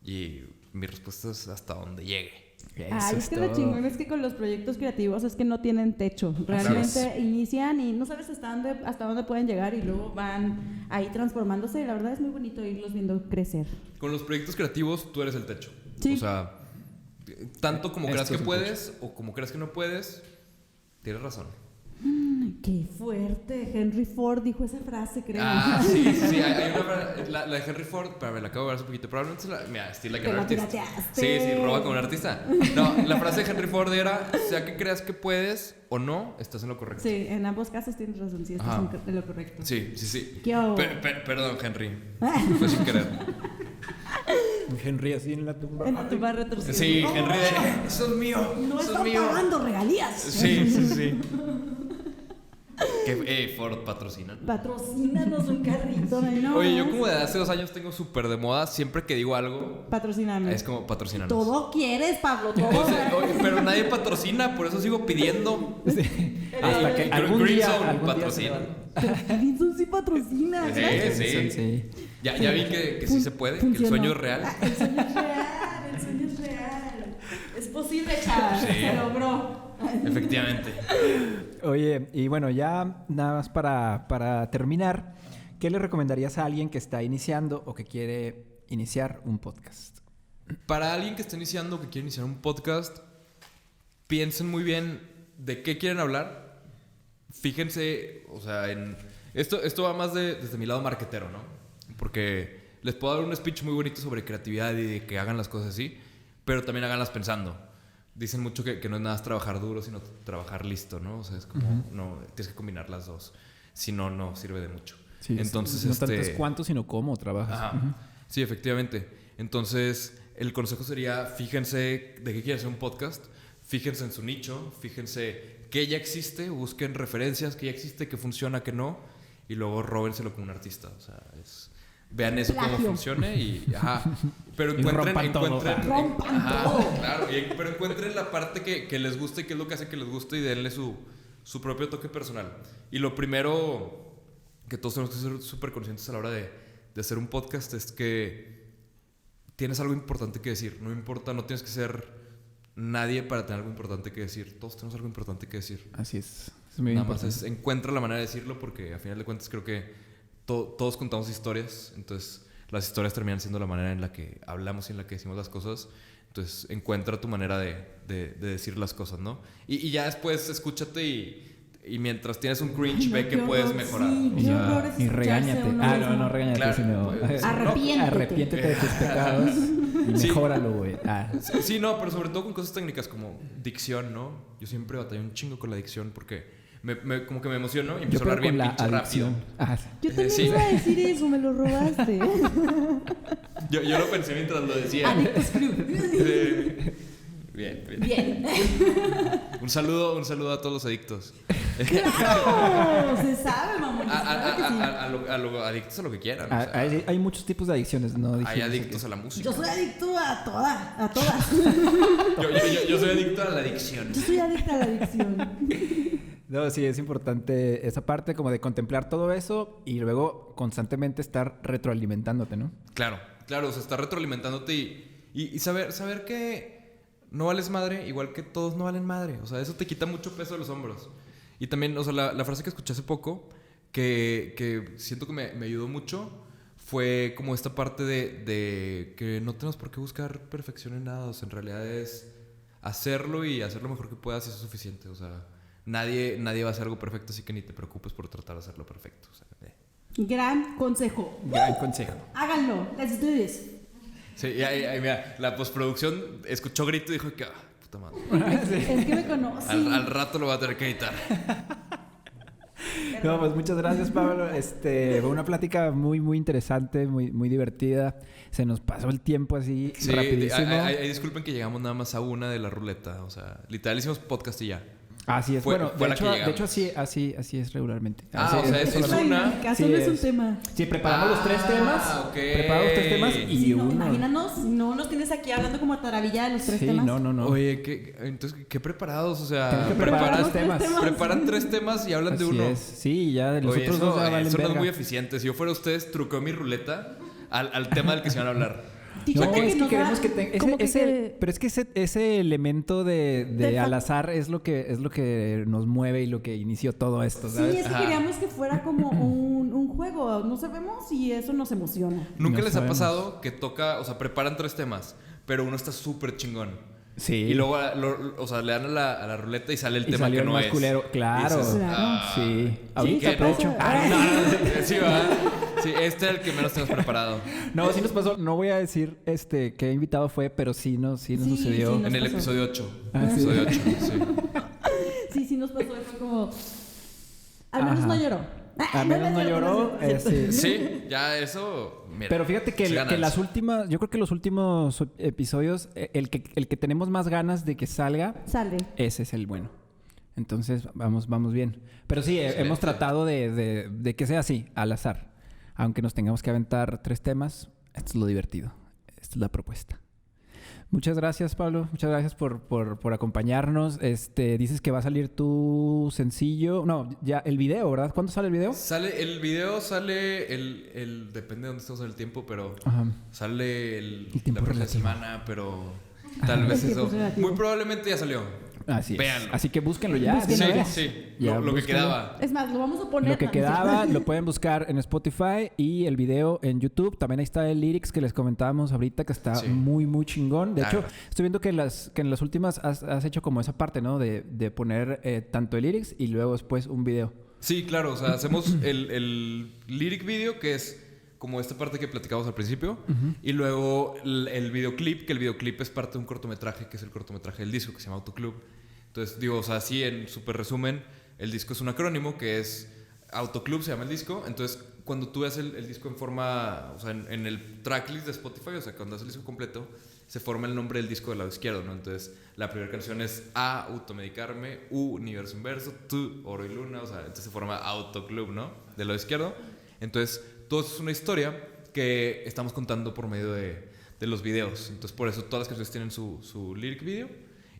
Y mi respuesta es hasta donde llegue. Ay, es que lo chingón es que con los proyectos creativos es que no tienen techo. Realmente inician y no sabes hasta dónde pueden llegar y luego van ahí transformándose. Y la verdad es muy bonito irlos viendo crecer. Con los proyectos creativos tú eres el techo. Sí. O sea, tanto como Esto creas que es el puedes o como creas que no puedes, tienes razón. Qué fuerte. Henry Ford dijo esa frase, creo. Sí. Hay una frase, la de Henry Ford, pero me la acabo de ver hace poquito. Probablemente mira, Steal Like an Artist. Sí, roba como un artista. No, la frase de Henry Ford era: sea que creas que puedes o no, estás en lo correcto. Sí, en ambos casos tienes razón. Sí, estás en lo correcto. Sí. ¿Qué Perdón, Henry. Fue sin querer. Henry así en la tumba. En la tumba retorcida. Sí, Henry. Eso es mío. No eso están es mío. pagando regalías. Sí. Ford patrocinan. Patrocínanos un carrito, ¿no? Oye, yo como de hace 2 años tengo súper de moda. Siempre que digo algo, Patrocíname. es como patrocinanos. Todo quieres, Pablo, todo. Oye, pero nadie patrocina, por eso sigo pidiendo. Hasta que algún Green día, Zone algún día patrocina. Vinson sí patrocina. Sí. Ya vi que sí se puede, que el Funcionó. sueño es real. El sueño es real. Es posible, chaval. Sí. Se logró. Efectivamente. Oye, y bueno, ya nada más para terminar, ¿qué le recomendarías a alguien que está iniciando o que quiere iniciar un podcast? Para alguien que está iniciando, que quiere iniciar un podcast, piensen muy bien de qué quieren hablar. Fíjense, o sea, en... Esto va más desde mi lado marketero, ¿no? Porque les puedo dar un speech muy bonito sobre creatividad y de que hagan las cosas así, pero también háganlas pensando. Dicen mucho que no es nada trabajar duro, sino trabajar listo, ¿no? O sea, es como, no, tienes que combinar las dos. Si no, no sirve de mucho. Sí, entonces, no tanto es cuánto, sino cómo trabajas. Ajá. Sí, efectivamente. Entonces, el consejo sería, fíjense de qué quiere hacer un podcast, fíjense en su nicho, fíjense qué ya existe, busquen referencias, qué ya existe, qué funciona, qué no, y luego róbenselo como un artista. O sea, vean eso cómo funcione y pero encuentren todo. claro, pero encuentren la parte que les guste y qué es lo que hace que les guste y denle su propio toque personal. Y lo primero que todos tenemos que ser súper conscientes a la hora de hacer un podcast es que tienes algo importante que decir. No importa, no tienes que ser nadie para tener algo importante que decir. Todos tenemos algo importante que decir. Así es. Es muy Nada importante. más encuentra la manera de decirlo, porque a final de cuentas creo que todos contamos historias. Entonces las historias terminan siendo la manera en la que hablamos y en la que decimos las cosas. Entonces encuentra tu manera de decir las cosas, ¿no? Y ya después escúchate y mientras tienes un cringe, ve que puedes mejorar. Sí, qué horror es Y regáñate. escucharse a uno mismo. No regáñate, Claro, sino... pues, Arrepiéntete. de tus pecados y Sí. mejóralo, güey. Sí, no, pero sobre todo con cosas técnicas como dicción, ¿no? Yo siempre batallé un chingo con la dicción porque como que me emociono y empiezo a hablar bien pinche rápido. Yo también Sí. iba a decir eso, me lo robaste. Yo lo pensé mientras lo decía. Adictos Crew. Bien. Un saludo a todos los adictos. ¡Claro! Se sabe, mamón. Adictos a lo que quieran. O sea, Hay muchos tipos de adicciones, ¿no? hay adictos a la música. Yo soy adicto a todas. Yo soy adicto a la adicción. Yo soy adicta a la adicción. No, sí, es importante esa parte como de contemplar todo eso y luego constantemente estar retroalimentándote, ¿no? Claro, o sea, estar retroalimentándote y saber que no vales madre, igual que todos no valen madre. O sea, eso te quita mucho peso de los hombros. Y también, o sea, la frase que escuché hace poco, que siento que me ayudó mucho, fue como esta parte de que no tenemos por qué buscar perfección en nada. O sea, en realidad es hacerlo y hacer lo mejor que puedas y eso es suficiente. O sea, nadie va a hacer algo perfecto, así que ni te preocupes por tratar de hacerlo perfecto. O sea, Gran consejo. Gran consejo. Háganlo. Let's do this. Sí, mira, la postproducción escuchó grito y dijo que, puta madre. Es que me conoce. Al rato lo va a tener que editar. No, pues muchas gracias, Pablo. Fue una plática muy, muy interesante, muy, muy divertida. Se nos pasó el tiempo así rapidísimo. Disculpen que llegamos nada más a una de la ruleta. O sea, literal hicimos podcast y ya. Así es. Fue De la hecho así es regularmente. O sea, es una... Caso no es un tema. Sí, preparamos los 3 temas. Ok. Preparamos los 3 temas y Sí, no, uno. imagínanos, no nos tienes aquí hablando como taravilla de los 3 Sí, temas. no. Oye, entonces, ¿qué preparados? O sea, Tenemos que preparar 3 temas. preparan 3 temas y hablan Así de uno. es. Sí, ya de los Oye, otros dos ya valen eso no es verga. muy eficiente. Si yo fuera ustedes, truqueo mi ruleta al tema del que se van a hablar. No, Fíjate es que nos queremos da que tenga como que pero es que ese elemento de al azar es lo que nos mueve y lo que inició todo esto, ¿sabes? Sí, es que queríamos que fuera como un juego. No sabemos y eso nos emociona. ¿Nunca No les sabemos. ha pasado que preparan 3 temas, pero uno está súper chingón? Sí. Y luego, o sea, le dan a la ruleta y sale el Y tema salió que el no más es. culero. Claro. Y dices, Claro. Sí. Sí, Ahorita, ¿qué de hecho. pasa? Sí, va. Sí, este es el que menos tenemos preparado. No, sí nos pasó. No voy a decir qué invitado fue, pero sí nos sucedió. sí, nos En el pasó. episodio 8. Ah, sí. Episodio 8, sí. Sí, nos pasó. Y fue como... Al menos Ajá. no lloró. Al menos no lloró. Sí. Sí, ya eso. Mira, Pero fíjate que, se gana que eso. las últimas, yo creo que los últimos episodios, el que tenemos más ganas de que salga, Sale. ese es el bueno. Entonces, vamos bien. Pero sí, Excelente. hemos tratado de que sea así, al azar. Aunque nos tengamos que aventar 3 temas, esto es lo divertido. Esta es la propuesta. Muchas gracias, Pablo. Muchas gracias por acompañarnos. Dices que va a salir tu sencillo. No, ya el video, ¿verdad? ¿Cuándo sale el video? El video sale depende de dónde estemos en el tiempo, pero Ajá. sale El la tiempo próxima relativo. semana, pero tal vez El tiempo eso. relativo. Muy probablemente ya salió. Así es. Véanlo. Así que búsquenlo ya. Búsquenlo de una ya. vez. Sí. Ya, Lo que búsquenlo. quedaba. Es más, lo vamos a poner. Lo que ¿no? quedaba lo pueden buscar en Spotify y el video en YouTube. También ahí está el lyrics que les comentábamos ahorita, que está Sí. muy chingón. De Claro. hecho, estoy viendo que en las últimas has hecho como esa parte, ¿no? De poner tanto el lyrics y luego después un video. Sí, claro. O sea, hacemos el lyric video, que es como esta parte que platicamos al principio. Y luego el videoclip, que el videoclip es parte de un cortometraje, que es el cortometraje del disco, que se llama Autoclub. Entonces, digo, o sea, así en súper resumen, el disco es un acrónimo que es Autoclub, se llama el disco. Entonces, cuando tú ves el disco en forma, o sea, en el tracklist de Spotify, o sea, cuando haces el disco completo, se forma el nombre del disco del lado izquierdo, ¿no? Entonces, la primera canción es A, Automedicarme, U, Universo Inverso, T, Oro y Luna, o sea, entonces se forma Autoclub, ¿no? Del lado izquierdo. Entonces, todo eso es una historia que estamos contando por medio de los videos. Entonces, por eso todas las canciones tienen su lyric video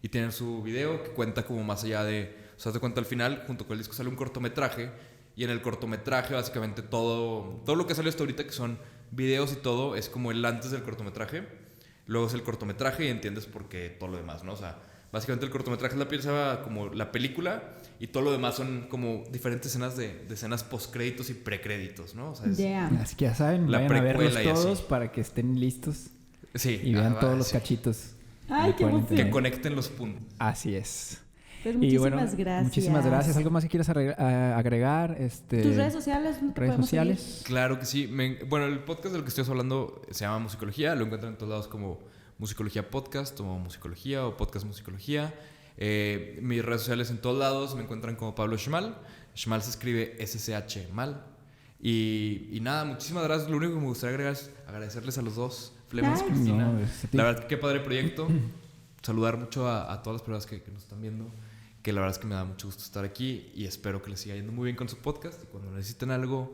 y tienen su video que cuenta como más allá de... O sea, te cuenta al final, junto con el disco sale un cortometraje y en el cortometraje básicamente todo lo que salió hasta ahorita, que son videos y todo, es como el antes del cortometraje. Luego es el cortometraje y entiendes por qué todo lo demás, ¿no? O sea, básicamente el cortometraje es la pieza como la película y todo lo demás son como diferentes escenas de escenas postcréditos y precréditos, ¿no? O sea, es, Yeah. Así que ya saben, La vayan a verlos precuela y así. todos para que estén listos sí, y vean todos los sí. cachitos. Ay, de qué cuarentena. emoción. Que conecten los puntos. Así es. Pues Y muchísimas bueno, gracias. muchísimas gracias. ¿Algo más que quieras agregar? ¿Tus redes sociales? ¿Dónde te Redes podemos sociales. seguir? Claro que sí. Bueno, el podcast del que estoy hablando se llama Musicología. Lo encuentran en todos lados como Musicología Podcast o Musicología o Podcast Musicología. Mis redes sociales en todos lados me encuentran como Pablo Schmal. Schmal se escribe SSH mal. Y nada, muchísimas gracias. Lo único que me gustaría agregar es agradecerles a los dos, Flemas y Ay. Cristina. No, es a ti. La verdad que qué padre proyecto. Saludar mucho a todas las personas que nos están viendo. Que la verdad es que me da mucho gusto estar aquí y espero que les siga yendo muy bien con su podcast. Y cuando necesiten algo,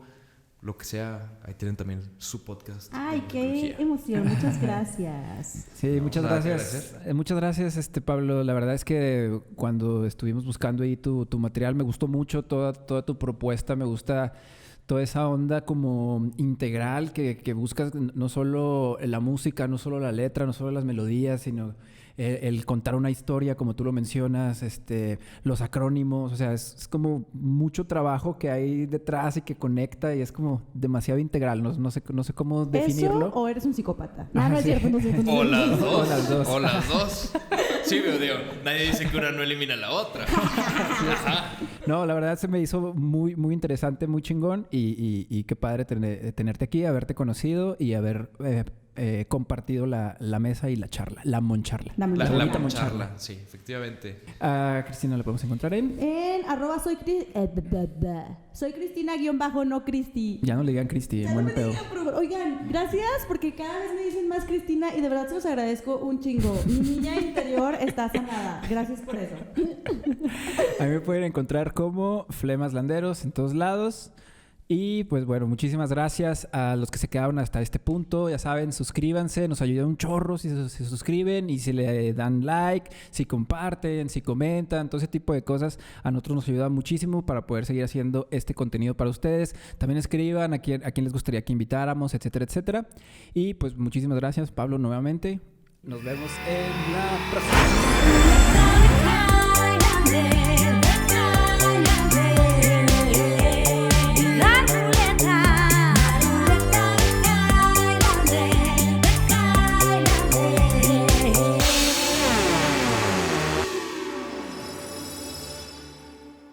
lo que sea, ahí tienen también su podcast. de Ay, qué musicología. emoción. Muchas gracias. Sí, muchas nada que gracias. Muchas gracias, Pablo. La verdad es que cuando estuvimos buscando ahí tu material, me gustó mucho toda tu propuesta. Me gusta toda esa onda como integral que buscas, no solo la música, no solo la letra, no solo las melodías, sino el contar una historia, como tú lo mencionas, los acrónimos, o sea, es como mucho trabajo que hay detrás y que conecta y es como demasiado integral. No sé cómo definirlo. ¿Eso o eres un psicópata? No, Ah, no es sí. cierto, no es cierto. O las dos. O las dos. O las dos. Sí, pero digo, nadie dice que una no elimina a la otra. Ajá. No, la verdad se me hizo muy interesante, muy chingón y qué padre tenerte aquí, haberte conocido y haber compartido la mesa y la charla, la moncharla. La La moncharla. moncharla, sí, efectivamente. A Cristina la podemos encontrar en... En @ soy Cristina-no Cristi. Ya no le digan Cristi, Ya no buen me pedo. digan, por favor. Oigan, gracias porque cada vez me dicen más Cristina y de verdad se los agradezco un chingo. Mi niña interior está sanada. Gracias por eso. A mí me pueden encontrar como Flemas Landeros en todos lados. Y pues bueno, muchísimas gracias a los que se quedaron hasta este punto. Ya saben, suscríbanse, nos ayuda un chorro si se suscriben y si le dan like, si comparten, si comentan, todo ese tipo de cosas. A nosotros nos ayuda muchísimo para poder seguir haciendo este contenido para ustedes. También escriban a quién les gustaría que invitáramos, etcétera, etcétera. Y pues muchísimas gracias, Pablo, nuevamente. Nos vemos en la próxima.